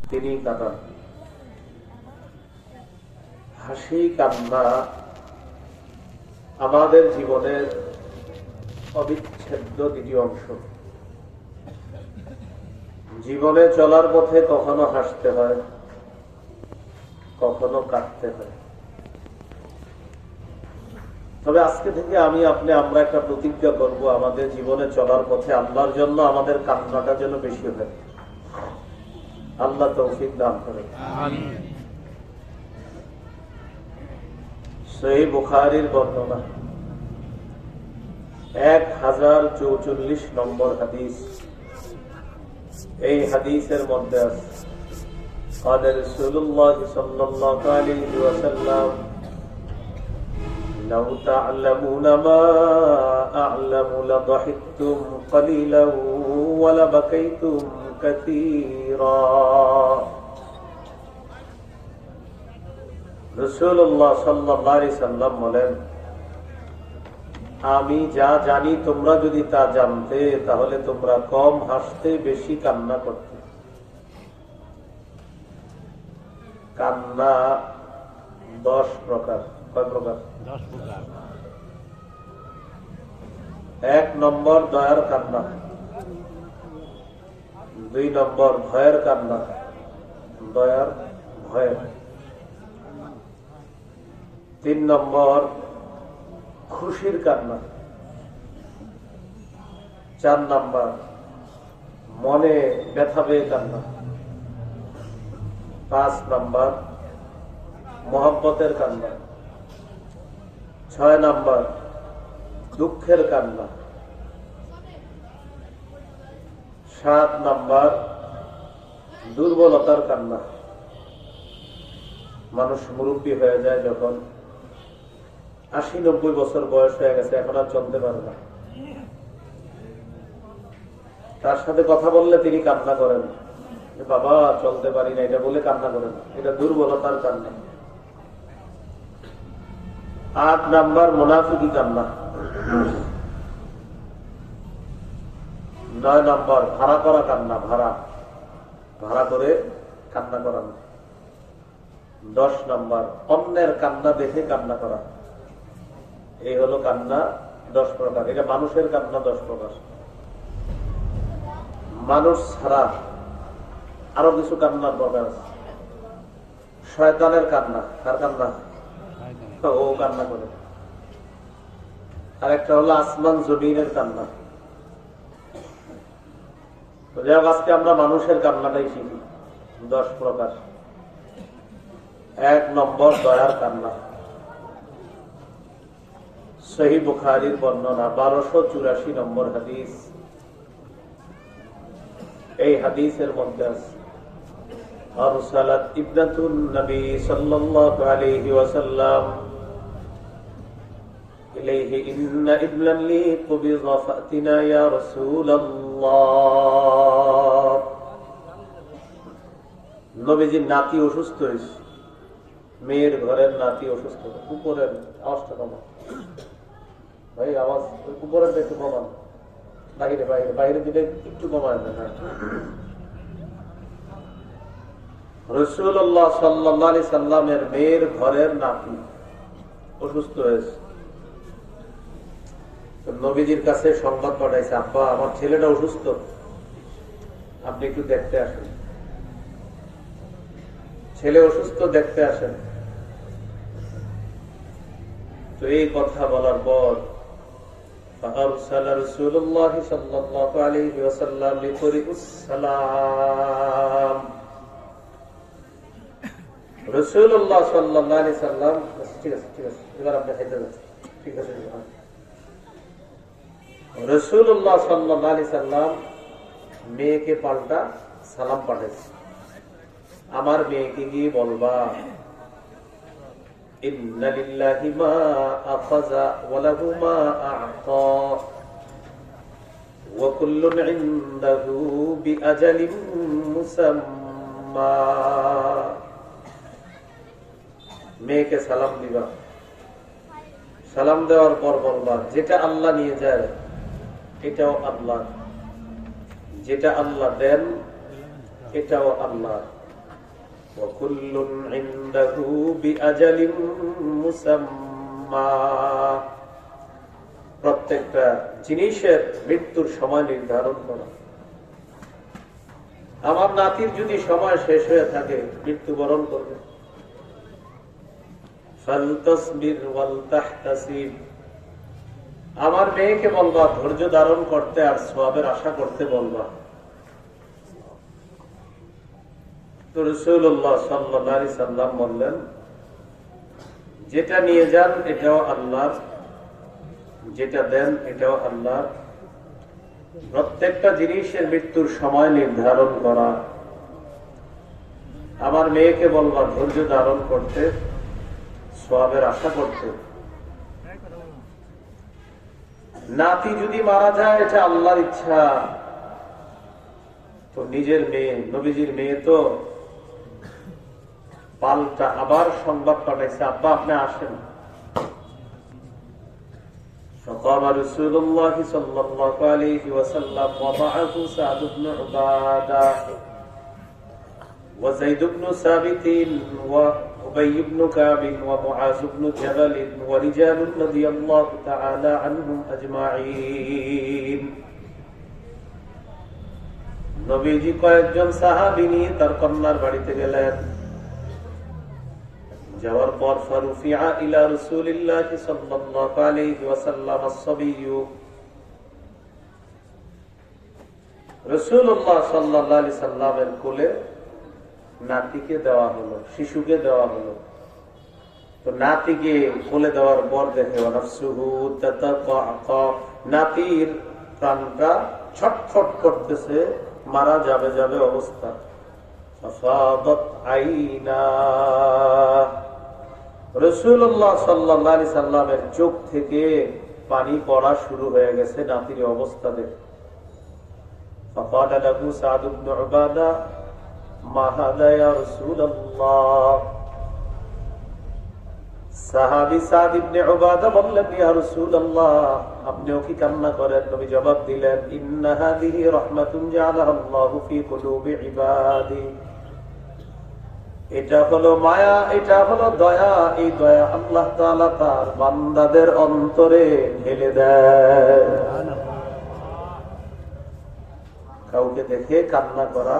তিনি কাঁদান। হাসি কান্না আমাদের জীবনের অবিচ্ছেদ্য দ্বিতীয় অংশ। জীবনে চলার পথে কখনো হাসতে হয়, কখনো কাঁদতে হয়। তবে আজকে থেকে আমরা একটা প্রতিজ্ঞা করব, আমাদের জীবনে চলার পথে আল্লাহর জন্য আমাদের কান্নাটা যেন বেশি হয়। আল্লাহ তৌফিক দান করেন। সহিহ বুখারীর বর্ণনা 1044 নম্বর হাদিস। এই হাদিসের মধ্যে আছে قال رسول الله صلى الله عليه وسلم لو تعلمون ما أعلم لضحكتم قليلا ولبكيتم كثيرا। রাসূলুল্লাহ সাল্লাল্লাহু আলাইহি সাল্লাম বলেন, আমি যা জানি তোমরা যদি তা জানতে তাহলে তোমরা কম হাসতে, বেশি কান্না করতে। কান্না 10 প্রকার। কয় প্রকার? 10 প্রকার। 1 নম্বর দয়ার কান্না, 2 নম্বর ভয়ের কান্না, দয়ার ভয়। 3 নম্বর খুশির কান্না। 4 নম্বর মনে ব্যথা পেয়ে কান্না। 5 নম্বর মহব্বতের কান্না। 6 নম্বর দুঃখের কান্না। 7 নম্বর দুর্বলতার কান্না। মানুষ মুরব্বী হয়ে যায় যখন 80-90 বছর বয়স হয়ে গেছে, এখন আর চলতে পারে না। তার সাথে কথা বললে তিনি কান্না করেন, বাবা চলতে পারি না, এটা বলে কান্না করেন। এটা দুর্বলতার কান্না। 8 নাম্বার মুনাফিকি কান্না। 9 নাম্বার ভাড়া করা কান্না, ভাড়া করে কান্না করানো। 10 নাম্বার অন্যের কান্না দেখে কান্না করা। এই হলো কান্না 10 প্রকার। এটা মানুষের কান্না 10 প্রকার। মানুষ ছাড়া আরো কিছু কান্নার প্রকার আছে। শয়তানের কান্না। কার কান্না? ও কান্না করে। আর একটা হলো আসমান জমিনের কান্না। আজকে আমরা মানুষের কান্নাটাই শিখি। 10 প্রকার। 1 নম্বর দয়ার কান্না। সহিহ বুখারীর বর্ণনা 1284 নম্বর হাদিস। এই হাদিসের মধ্যে আছে আরসালাত ইবনাতুন নবী সাল্লাল্লাহু আলাইহি ওয়াসাল্লাম ইলাইহি ইন্না ইবনান লি কুবিযা ফাতিনা ইয়া রাসূলুল্লাহ। নবীজির নাতি অসুস্থ হয়েছে, মেয়ের ঘরের নাতি অসুস্থ। উপরের আওয়াজটা কমান ভাই, আওয়াজ উপরের একটু কমান, বাইরে বাইরে বাইরে দিলে একটু কমায় না। রাসূলুল্লাহ সাল্লাল্লাহু আলাইহি সাল্লামের মেয়ের ঘরের নাতি অসুস্থ হয়েছে। নবীজির কাছে সংবাদ পাঠাইছে, আব্বা আমার ছেলেটা অসুস্থ, আপনি একটু দেখতে আসেন। ছেলে অসুস্থ, দেখতে আসেন। তো এই কথা বলার পর فأرسل رسول الله صلى الله عليه وسلم لقرئ السلام। রাসূলুল্লাহ সাল্লাল্লাহু আলাইহি সাল্লাম ঠিক আছে এবার আপনি খাইতে যাচ্ছেন, ঠিক আছে। রাসূলুল্লাহ সাল্লাল্লাহু আলাইহি সাল্লাম মেয়েকে পাল্টা সালাম পাঠাইছে। আমার মেয়েকে গিয়ে বলবা ইন্না লিল্লাহি মা আখাযা ওয়া লাহু মা আ'তা ওয়া কুল্লুন ইনদাহু বিআজালিন মুসাম্মা। মেয়েকে সালাম দিবা, সালাম দেওয়ার পর বলবা যেটা আল্লাহ নিয়ে যায় এটাও আল্লাহ, যেটা আল্লাহ দেন এটাও আল্লাহ, وكل عنده بأجل مسمى প্রত্যেকটা জিনিসের মৃত্যুর সময় নির্ধারণ করা। আমার নাতির যদি সময় শেষ হয়ে থাকে, মৃত্যুবরণ করবে, ফালতাসবির ওয়াল তাহতাসিব, আমার মেয়েকে বলবা ধৈর্য ধারণ করতে আর সওয়াবের আশা করতে বলবা। তো রাসূলুল্লাহ সাল্লাল্লাহু আলাইহি সাল্লাম বললেন, যেটা নিয়ে যান এটাও আল্লাহর, যেটা দেন এটাও আল্লাহর। প্রত্যেকটা জিনিসের মৃত্যুর সময় নির্ধারণ করা। আমার মেয়েকে বলবা ধৈর্য ধারণ করতে, সওয়াবের আশা করতে। নাতি যদি মারা যায় এটা আল্লাহর ইচ্ছা। তো নিজের মেয়ে, নবীজির মেয়ে তো পাল্টা আবার সংবাদ পাঠাইছে, আব্বা আপনি আসেন। فقام رسول الله صلى الله عليه وسلم ومعه سعد بن عبادة وزيد بن ثابت وأبي بن كعب ومعاذ بن جبل ورجال رضي الله تعالى عنهم أجمعين। নবীজি কয়েকজন সাহাবী নিয়ে তার কন্যার বাড়িতে গেলেন। যাওয়ার পর ফারুফিআ ইলা রাসূলিল্লাহি সাল্লাল্লাহু আলাইহি ওয়াসাল্লাম আস-সাবিয়্যু, রাসূলুল্লাহ সাল্লাল্লাহু আলাইহি সাল্লামের কোলে নাতিকে দেওয়া হলো, শিশুকে দেওয়া হলো। তো নাতিকে কোলে দেওয়ার পর দেখে ওয়ানাফসুহু তাতাকাকা, নাতির প্রাণটা ছটফট করতেছে, মারা যাবে যাবে অবস্থা। ফাফাদাত আইনা, রাসূলুল্লাহ সাল্লাল্লাহু আলাইহি সাল্লামের চোখ থেকে পানি পড়া শুরু হয়ে গেছে নাতির অবস্থা দেখে। ফাকালা লাহু সাদ ইবনে উবাদা মা হাদা ইয়া রাসূলুল্লাহ, সাহাবী সাদ ইবনে উবাদা বললেন, ইয়া রাসূলুল্লাহ আপনিও কি কান্না করেন? নবী জবাব দিলেন, ইন্না হাযিহি রাহমাতুন জাআলাহা আল্লাহু ফি কুলুবি ইবাদি, এটা হলো মায়া, এটা হলো দয়া। এই দয়া আল্লাহ তাআলা তার বান্দাদের অন্তরে ঢেলে দেয়। কাউকে দেখে কান্না করা,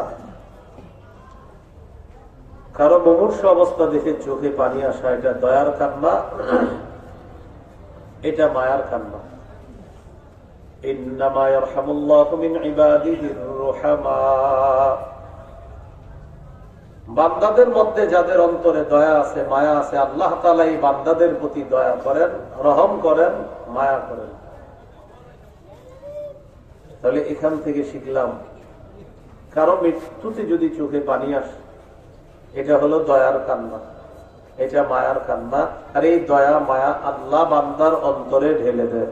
কারো মুমূর্ষু অবস্থা দেখে চোখে পানি আসা, এটা দয়ার কান্না, এটা মায়ার কান্না। ইন্নামা ইয়ারহামুল্লাহু মিন ইবাদিহির রুহামা, বান্দাদের মধ্যে যাদের অন্তরে দয়া আছে, মায়া আছে, আল্লাহ তাআলা এই বান্দাদের প্রতি দয়া করেন, রহম করেন, মায়া করেন। তাহলে এখান থেকে শিখলাম, কারো মৃত্যুতে যদি চোখে পানি আসে, এটা হলো দয়ার কান্না, এটা মায়ার কান্না। আর এই দয়া মায়া আল্লাহ বান্দার অন্তরে ঢেলে দেয়।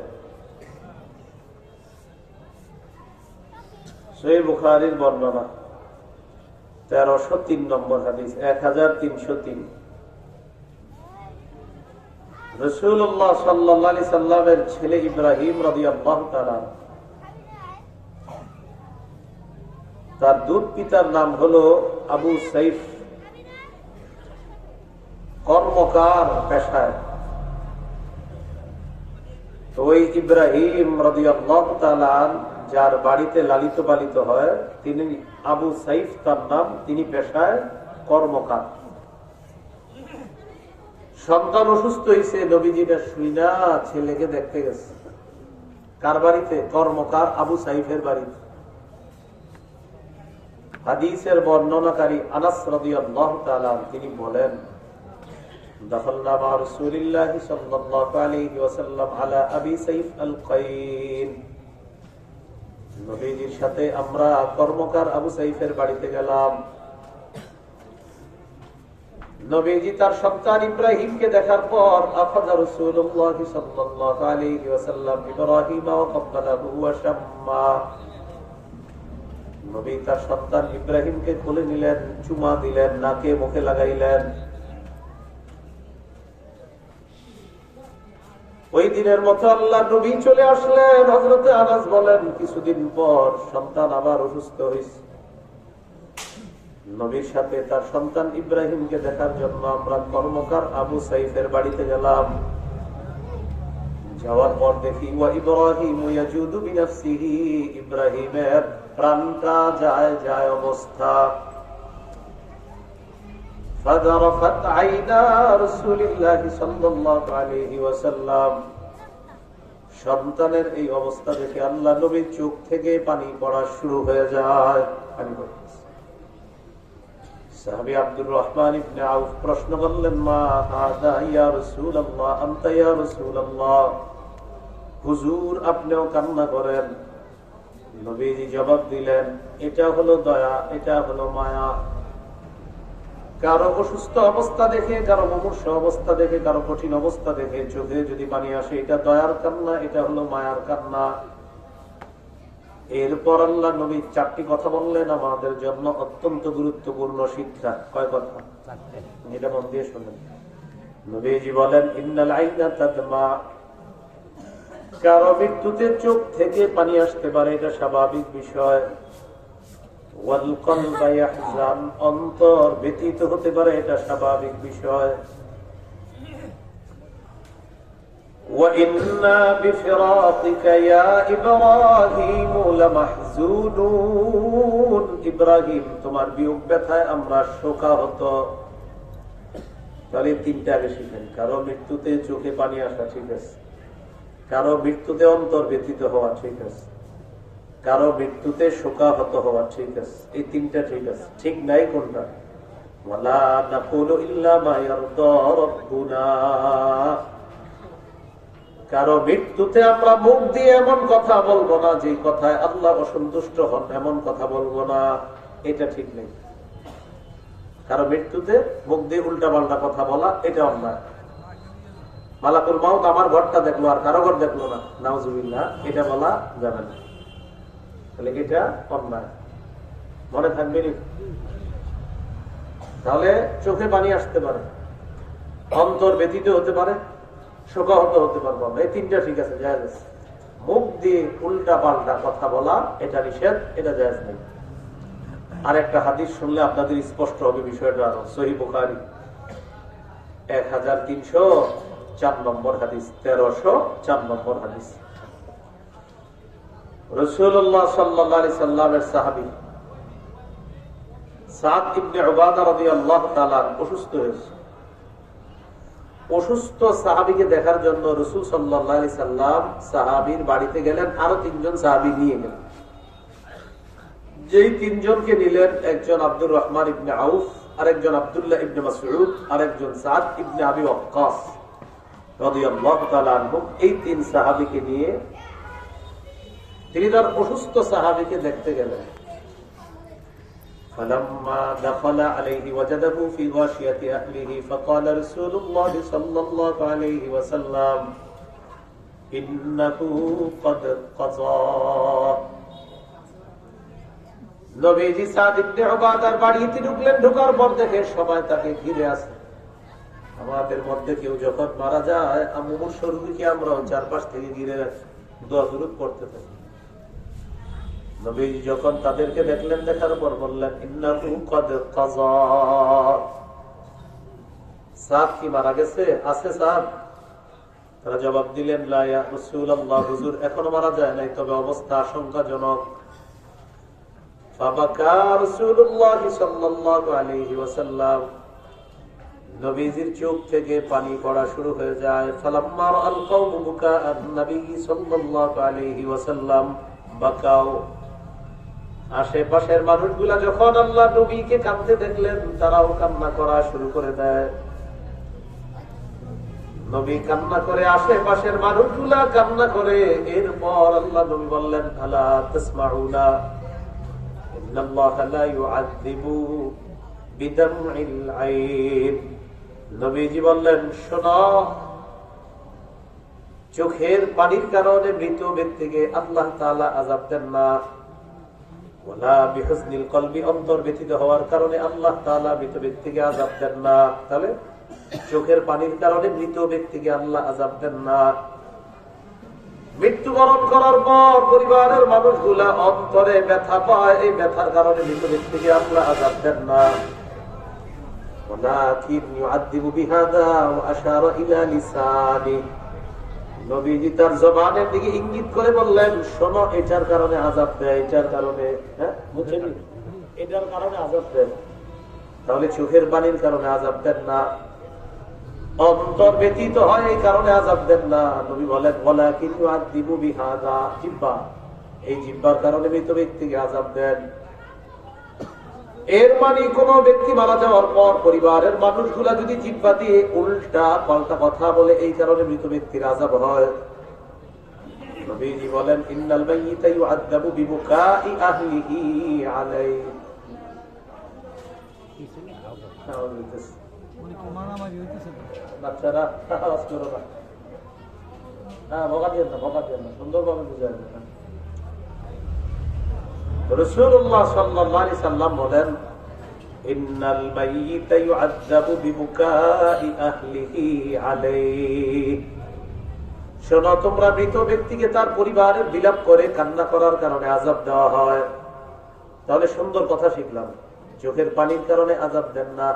সহিহ বুখারীর বর্ণনা 1303 নম্বর হাদিস, 1303। রাসূলুল্লাহ সাল্লাল্লাহু আলাইহি সাল্লামের ছেলে ইব্রাহিম রাদিয়াল্লাহু তাআলা, তার দুধ পিতার নাম হলো আবু সাইফ, কর্মকার পেশায়। তো ওই ইব্রাহিম রাদিয়াল্লাহু তাআলা যার বাড়িতে লালিত পালিত হয়, তিনি আবু সাইফ তার নাম, তিনি পেশায় কর্মকার। সন্তান অসুস্থ হয়েছে, নবীজিরা শুইনা ছেলেকে দেখতে গেছে। কার বাড়িতে? কর্মকার আবু সাইফের বাড়িতে। হাদিসের বর্ণনাকারী আনাস রাদিয়াল্লাহু তাআলা তিনি বলেন, দাখালনা মা রাসূলিল্লাহি সাল্লাল্লাহু আলাইহি ওয়াসাল্লাম আলা আবি সাইফ আল-কাইন, নবীজির সাথে আমরা কর্মকার আবু সাইফের বাড়িতে গেলাম। নবীজি তার সন্তান ইব্রাহিমকে দেখার পর আফাদা রাসূলুল্লাহ সাল্লাল্লাহু আলাইহি ওয়াসাল্লাম ইব্রাহিম ওয়া ক্বাব্বালাহু ওয়া শাম্মা, নবী তার সন্তান ইব্রাহিমকে কোলে নিলেন, চুমা দিলেন, নাকে মুখে লাগাইলেন। ওই দিনের মতো আল্লাহ নবী চলে আসলেন। হযরতে আনাস বলেন, কিছুদিন পর সন্তান আবার অসুস্থ হয়েছে। নবীর সাথে তার সন্তান ইব্রাহিমকে দেখার জন্য আমরা কর্মকার আবু সাইফের বাড়িতে গেলাম। যাওয়ার পর দেখি ওয়া ইব্রাহিম ইয়াজুদু বিনাফসিহি, ইব্রাহিমের প্রাণটা যায় অবস্থা। ফাযারাফাত আইনা রাসূলিল্লাহি সাল্লাল্লাহু আলাইহি ওয়াসাল্লাম, সন্তানের এই অবস্থা দেখে আল্লাহ নবীর চোখ থেকে পানি পড়া শুরু হয়ে যায়। সাহাবী আব্দুর রহমান ইবনে আউফ প্রশ্ন করলেন, মা হাদা ইয়া রাসূলুল্লাহ, আনতা ইয়া রাসূলুল্লাহ, হুজুর আপনিও কান্না করেন? নবীজি জবাব দিলেন, এটা হলো দয়া, এটা হলো মায়া। কারো অসুস্থ অবস্থা দেখে, কারো মুমূর্ষ অবস্থা দেখে, কারো কঠিন অবস্থা দেখে চোখে যদি পানি আসে, এটা দয়ার কান্না, এটা হলো মায়ার কান্না। এরপর আল্লাহ নবী 4টি কথা বললেন আমাদের জন্য অত্যন্ত গুরুত্বপূর্ণ শিক্ষা। কয় কথা? এটা মন দিয়ে শুনেন। নবীজি বলেন, ইন্নাল আইনা তাদমা, কারো মৃত্যুতে চোখ থেকে পানি আসতে পারে, এটা স্বাভাবিক বিষয়। ওয়াল কলবা ইয়াহজান, অন্তর ব্যথিত হতে পারে, এটা স্বাভাবিক বিষয়। ওয়া ইন্না বিফিরাতিকা ইয়া ইব্রাহিম লামাহজুনুন, ইব্রাহিম তোমার বিয়োগ ব্যথায় আমরা শোকাহত। তাহলে 3টা আগে শিখেন। কারো মৃত্যুতে চোখে পানি আসা ঠিক আছে, কারো মৃত্যুতে অন্তর ব্যথিত হওয়া ঠিক আছে, কারো মৃত্যুতে শোকাহত হওয়া ঠিক আছে। এই 3টা ঠিক আছে। ঠিক নাই কোনটা? ওয়ালা নাকুলু ইল্লা মা ইয়ারদা রাব্বুনা, কারো মৃত্যুতে আমরা মুখ দিয়ে এমন কথা বলবো না যে কথায় আল্লাহ অসন্তুষ্ট হন, এমন কথা বলবো না, এটা ঠিক নেই। কারো মৃত্যুতে মুখ দিয়ে উল্টা পাল্টা কথা বলা, এটা অন্যায়। মালাকুল মাউত আমার ঘরটা দেখলো আর কারো ঘর দেখলো না, নাউজুবিল্লাহ, এটা বলা যাবে না। তাহলে এটা অন্যায়, মনে থাকবে। তাহলে চোখে পানি আসতে পারে, অন্তর ব্যথিত হতে পারে, শোকাহত হতে পারবো আমরা, এই 3টা ঠিক আছে, জায়েজ আছে। মুখ দিয়ে উল্টা পাল্টা কথা বলা এটা নিষেধ, এটা জায়েজ নেই। আর একটা হাদিস শুনলে আপনাদের স্পষ্ট হবে বিষয়টা। আরো সহিহ বুখারী 1304 নম্বর হাদিস, 1304 নম্বর হাদিস। রাসূলুল্লাহ সাল্লাল্লাহু আলাইহি সাল্লামের সাহাবী সাদ ইবনে উবাদা রাদিয়াল্লাহু তাআলা অসুস্থ হয়েছে। অসুস্থ সাহাবীকে দেখার জন্য রাসূল সাল্লাল্লাহু আলাইহি সাল্লাম সাহাবীর বাড়িতে গেলেন, আরো 3 জন সাহাবী নিয়ে গেলেন। যেই 3 জনকে নিলেন, একজন আব্দুর রহমান ইবনে আউফ, আরেকজন আব্দুল্লাহ ইবনে মাসউদ, আরেকজন সাদ ইবনে আবি ওয়াক্কাস রাদিয়াল্লাহু তাআলা আনহু। এই 3 সাহাবীকে নিয়ে তিনি তার অসুস্থ সাহাবীকে দেখতে গেলেন। فلما دخل عليه وجده في غاشية أهله فقال رسول الله صلى الله عليه وسلم إنه قد قضى। নবীজি সাদ ইবনে উবাদার বাড়িতে ঢুকলেন। ঢোকার পর দেখে সবাই তাকে ঘিরে আছে। আমাদের মধ্যে কেউ যখন মারা যায়, মুমূর্ষ রোগীকে আমরা চারপাশ থেকে ঘিরে রাখি, দোয়া দুরূদ করতে থাকি। নবীজি যখন তাদেরকে দেখলেন, দেখার পর বললেন, ইন্নাহু ক্বাদ কাযা। সাদ কি মারা গেছে? আছে সাদ? তারা জবাব দিলেন, লা ইয়া রাসূলুল্লাহ, হুজুর এখনো মারা যায় নাই, তবে অবস্থা আশঙ্কাজনক। ফাবাকা রাসূলুল্লাহ সাল্লাল্লাহু আলাইহি ওয়াসাল্লাম, নবীজির চোখ থেকে পানি পড়া শুরু হয়ে যায়। ফালাম্মা রাআল কওমু বুকাআন নবী সাল্লাল্লাহু আলাইহি ওয়াসাল্লাম বাকাও, আশেপাশের মানুষগুলা যখন আল্লাহ নবীকে কাঁদতে দেখলেন, তারাও কান্না করা শুরু করে দেয়। নবী কান্না করে, আশেপাশের মানুষগুলা কান্না করে। এরপর আল্লাহ নবী বললেন, আলা তাসমাউনা ইন্নাল্লাহা লা ইউআযযিবু বিদামইল আইন। নবীজি বললেন, শোনো, চোখের পানির কারণে মৃত ব্যক্তিকে আল্লাহ তাআলা আযাব দেন না। ওয়ালা বিহুজনিল কলবি, অন্তর ব্যথিত হওয়ার কারণে আল্লাহ তাআলা মৃত ব্যক্তিকে আযাব দেন না। তাহলে চোখের পানির কারণে মৃত ব্যক্তিকে আল্লাহ আযাব দেন না। মৃত্যুবরণ করার পর পরিবারের মানুষগুলা অন্তরে ব্যথা পায়, এই ব্যথার কারণে মৃত ব্যক্তিকে আল্লাহ আযাব দেন না। ওয়ালাকিন ইউআযযিবু বিহাযা ওয়া আশারা ইলা লিসানি, নবীজি তার জবানের দিকে ইঙ্গিত করে বললেন, শোনো এটার কারণে আযাব দেয়, এটার কারণে, হ্যাঁ বুঝছেন, এটার কারণে আযাব দেয়। তাহলে চোখের পানির কারণে আযাব দেন না, অন্তর ব্যতীত হয় এই কারণে আযাব দেন না। নবী বলেন ওয়ালাকিন ইউআযযিবু বিহাযা, জিহ্বা, এই জিহ্বার কারণে মৃত ব্যক্তিকে আযাব দেন। এর মানে কোন ব্যক্তি মারা যাওয়ার পর পরিবারের মানুষগুলা যদি জিহ্বা দিয়ে উল্টা পাল্টা কথা বলে, এই কারণে মৃত ব্যক্তির আযাব হয়। নবীজি বলেন ইন্নাল মাইয়িতা ইউআযযাবু বিবুকাই আহলিহি আলাইহি। বাচ্চারা আওয়াজ করো না, ভোকা দিয়ে না, ভোকা দিয়ে না, সুন্দরভাবে বুঝায় না। রাসূলুল্লাহ সাল্লাল্লাহু আলাইহি সাল্লাম বলেন ইন্নাল মাইয়িতা ইউআযযাবু বিবুকাই আহলিহি আলাইহি। শোনো, তোমরা মৃত ব্যক্তিকে তার পরিবারের বিলাপ করে কান্না করার কারণে আযাব দেওয়া হয়। তাহলে সুন্দর কথা শিখলাম, চোখের পানির কারণে আযাব দেন না,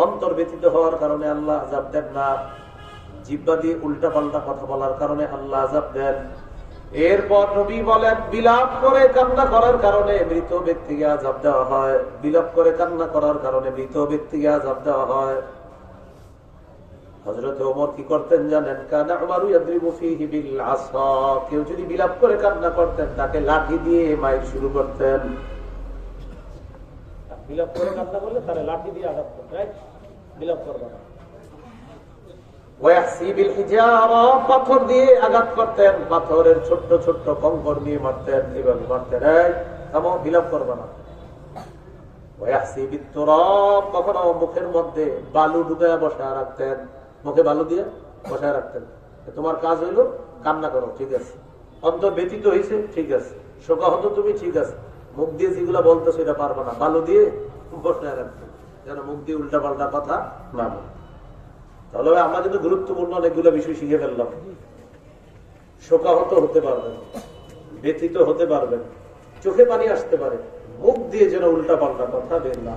অন্তর ব্যতীত হওয়ার কারণে আল্লাহ আযাব দেন না, জিহ্বা দিয়ে উল্টা পাল্টা কথা বলার কারণে আল্লাহ আযাব দেন। এরপর নবী বলেন বিলাপ করে কান্না করার কারণে মৃত ব্যক্তিকে আযাব দেওয়া হয়, বিলাপ করে কান্না করার কারণে মৃত ব্যক্তিকে আযাব দেওয়া হয়। হযরত ওমর কি করতেন জানেন? কানা উমারু ইয়াদরিবু ফীহি বিল আসা, কেউ যদি বিলাপ করে কান্না করতেন তাকে লাঠি দিয়ে মাইর শুরু করতেন। বিলাপ করে কান্না করলে তারে লাঠি দিয়ে আঘাত করতেন, বিলাপ করবে না। ওয়াহসি বিল হিজারা, পাথর দিয়ে আঘাত করতেন, পাথরের ছোট ছোট কঙ্কর দিয়ে মারতেন, এভাবে মারতেন, এই থামো, বিলাপ করবে না। ওয়াহসি বিত তুরাব, কখনো মুখের মধ্যে বালু ডুবায় বসায় রাখতেন, মুখে বালু দিয়ে বসায় রাখতেন। তোমার কাজ হইলো কান্না করো, ঠিক আছে, অন্তর ব্যতীত হয়েছে, ঠিক আছে, শোকাহত তুমি, ঠিক আছে, মুখ দিয়ে যেগুলো বলতো সেটা পারবে না, বালু দিয়ে বসায় রাখতেন যেন মুখ দিয়ে উল্টা পাল্টা কথা না বলে। তাহলে আমরা কিন্তু গুরুত্বপূর্ণ অনেকগুলো বিষয় শিখে ফেললাম। শোকাহত হতে পারবেন, ব্যথিত হতে পারবেন, চোখে পানি আসতে পারে, মুখ দিয়ে যেন উল্টা পাল্টা কথা বের না।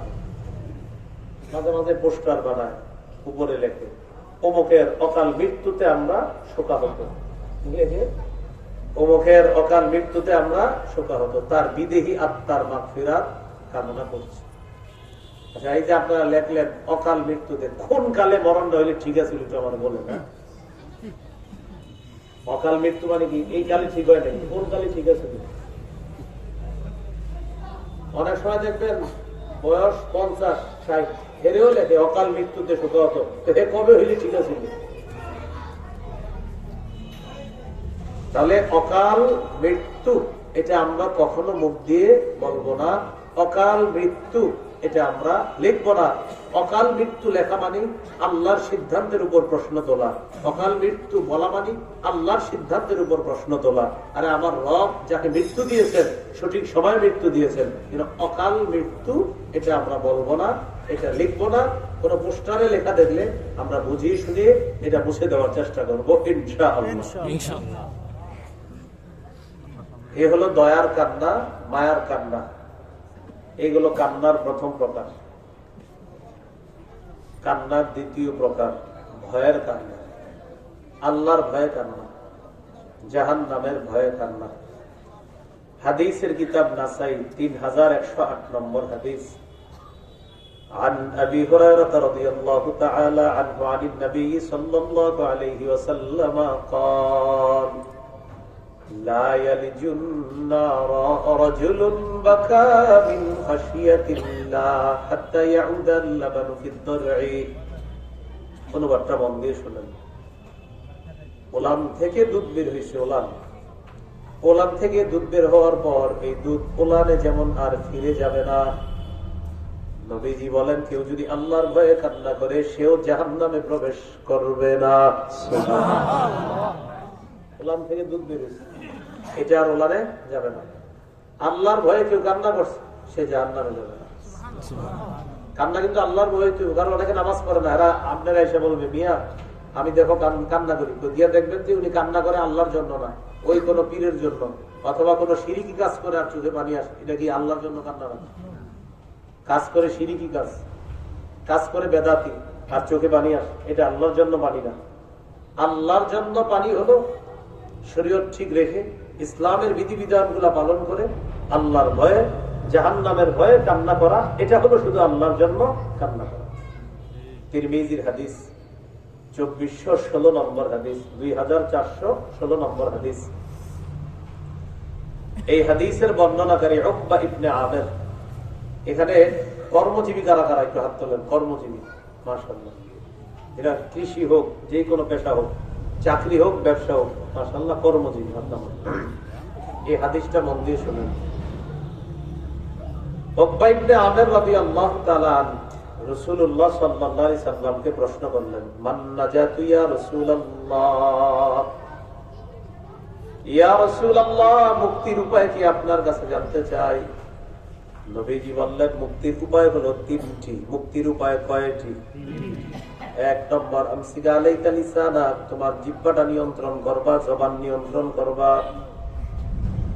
মাঝে মাঝে পোস্টার বানায়, উপরে লেখে অমুকের অকাল মৃত্যুতে আমরা শোকাহত, অমুকের অকাল মৃত্যুতে আমরা শোকাহত, তার বিদেহী আত্মার মাগফিরাত কামনা করছি। আচ্ছা, এই যে আপনারা লেখলেন অকাল মৃত্যুতে, কোন কালে মরণটা হইলে ঠিক আছে আমার বলে না? অকাল মৃত্যু মানে কি এই কালে ঠিক হয় নাকি? কোন কালে ঠিক আছে? অনেক সময় দেখবেন বয়স 50-60, হেরেও লেখে অকাল মৃত্যুতে শোকাহত, কবে হইলে ঠিক আছে? তাহলে অকাল মৃত্যু এটা আমরা কখনো মুখ দিয়ে বলবো না, অকাল মৃত্যু এটা আমরা লিখবো না। অকাল মৃত্যু লেখা মানে আল্লাহর সিদ্ধান্তের উপর প্রশ্ন তোলা, অকাল মৃত্যু বলা মানে আল্লাহর সিদ্ধান্তের উপর প্রশ্ন তোলা। আরে আমার রব যাকে মৃত্যু দিয়েছেন সঠিক সময় মৃত্যু দিয়েছেন, কিন্তু অকাল মৃত্যু এটা আমরা বলবো না, এটা লিখবো না। কোন পোস্টারে লেখা দেখলে আমরা বুঝিয়ে শুনিয়ে এটা মুছে দেওয়ার চেষ্টা করবো ইনশাআল্লাহ। এ হলো দয়ার কান্না, মায়ার কান্না, এগুলো কান্নার প্রথম প্রকার। কান্নার দ্বিতীয় প্রকার ভয়ের কান্না, আল্লাহর ভয়ে কান্না, জাহান্নামের ভয়ে কান্না। হাদিসের কিতাব নাসাই 3108 নম্বর হাদিস। عن أبي هريرة رضي الله تعالى عنه عن النبي صلى الله عليه وسلم قال لا يلج النار رجل بكى من خشية الله حتى يعود اللبن في الضرع। অনুবাদটা মন দিয়ে শুনেন। ওলান থেকে দুধ বের হয়েছে, ওলান থেকে দুধ বের হওয়ার পর এই দুধ ওলানে যেমন আর ফিরে যাবে না। নবীজি বলেন কেউ যদি আল্লাহর ভয়ে কান্না করে সেও জাহান্নামে প্রবেশ করবে না। ওলান থেকে দুধ বের হয়েছে, এটা আর ওলানে যাবে না। আল্লাহর ভয়ে কেউ কান্না করছে সে জাহান্নামে যাবে না। কান্না কিন্তু আল্লাহর ভয়ে কেউ, কারণ অনেকে নামাজ পড়ে না, এরা আপনারা এসে বলবে মিয়া আমি দেখো কান্না করি, তো গিয়ে দেখবেন যে উনি কান্না করে আল্লাহর জন্য না, ওই কোনো পীরের জন্য অথবা কোনো শিরিকি কাজ করে আর চোখে পানি আসে, এটা কি আল্লাহর জন্য কান্না না? কাজ করে শিরিকি কাজ করে বেদাতি আর চোখে পানি আসে, এটা আল্লাহর জন্য পানি না। আল্লাহর জন্য পানি হলো শরীয়ত ঠিক রেখে ইসলামের বিধিবিধান গুলা পালন করে আল্লাহর ভয়ে, জাহান্নামের ভয়ে কান্না করা, এটা হলো শুধু আল্লাহর জন্য কান্না করা। তিরমিজির হাদিস 2416 নম্বর হাদিস, 2416 নম্বর হাদিস। এই হাদিসের বর্ণনাকারী উকবা ইবনে আমের। এখানে কর্মজীবী কারা কারা একটু হাত তোলেন? কর্মজীবী, মাশাআল্লাহ। এটা কৃষি হোক, যে কোনো পেশা হোক, চাকরি হোক, ব্যবসা হোক, মাশাআল্লাহ কর্মজীবী। এই হাদিসটা মন দিয়ে শুনেন। উকবা ইবনে আমের রাদিয়াল্লাহু তাআলা রাসূলুল্লাহ সাল্লাল্লাহু আলাইহি সাল্লামকে প্রশ্ন করলেন, মান নাজাতু ইয়া রাসূলুল্লাহ, ইয়া রাসূলুল্লাহ, মুক্তির উপায় কি আপনার কাছে জানতে চাই। নবীজি বললেন, মুক্তির উপায় হলো তিনটি। মুক্তির উপায় কয়টি? 1 নম্বর, আমসিকা আলাইকা লিসানাক, তোমার জিহ্বাটা নিয়ন্ত্রণ করবা, জবান নিয়ন্ত্রণ করবা,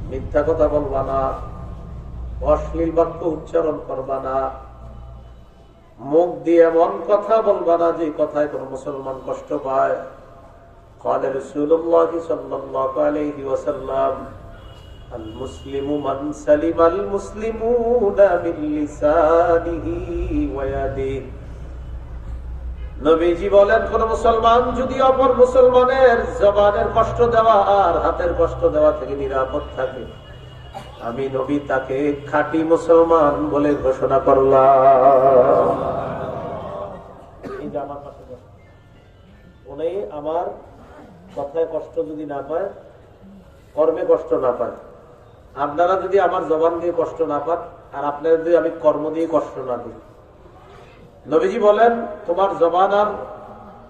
মিথ্যা কথা বলবা না, অশ্লীল বাক্য উচ্চারণ করবা না, মুখ দিয়ে এমন কথা বলবা না যে কথায় কোন মুসলমান কষ্ট পায়। قال رسول الله صلى الله عليه وسلم المسلم من سلم المسلمون من لسانه ويده। নবীজি বলেন, কোন মুসলমান যদি অপর মুসলমানের জবানের কষ্ট দেওয়া আর হাতের কষ্ট দেওয়া থেকে নিরাপদ থাকে, আমি নবী তাকে খাঁটি মুসলমান বলে ঘোষণা করলাম। উনি আমার কথায় কষ্ট যদি না পায়, কর্মে কষ্ট না পায়, আপনারা যদি আমার জবান দিয়ে কষ্ট না পান আর আপনারা যদি আমি কর্ম দিয়ে কষ্ট না দিই, নবীজি বলেন তোমার জবান আর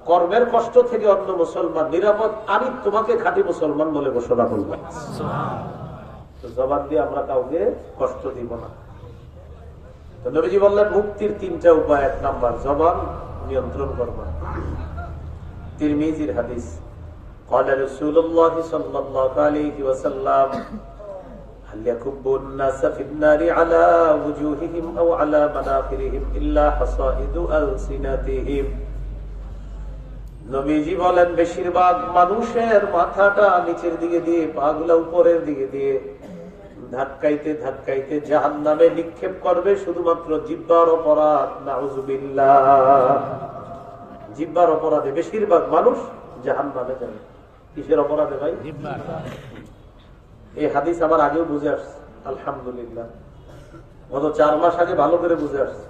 কর্মের কষ্ট থেকে অন্য মুসলমান নিরাপদ, আমি তোমাকে খাঁটি মুসলমান বলে ঘোষণা করব। জবান দিয়ে আমরা কাউকে কষ্ট দিব না। তো নবীজি বললেন মুক্তির 3টা উপায়। 1 নাম্বার, জবান নিয়ন্ত্রণ করবা। তিরমিজির হাদিস, قال رسول الله صلى الله عليه وسلم هل يكب الناس في النار على وجوههم أو على مناخرهم إلا حصائد ألسنتهم। নবীজি বলেন বেশিরভাগ মানুষের মাথাটা নিচের দিকে দিয়ে, পাগুলা উপরের দিকে দিয়ে ধাক্কাইতে ধাক্কাইতে জাহান্নামে নিক্ষেপ করবে শুধুমাত্র জিহ্বার অপরাধ। নাউযুবিল্লাহ। জিহ্বার অপরাধে বেশিরভাগ মানুষ জাহান্নামে যাবে। কিসের অপরাধে ভাই? এই হাদিস আমার আগেও বুঝে আসছে, আলহামদুলিল্লাহ। গত 4 মাস আগে ভালো করে বুঝে আসছে।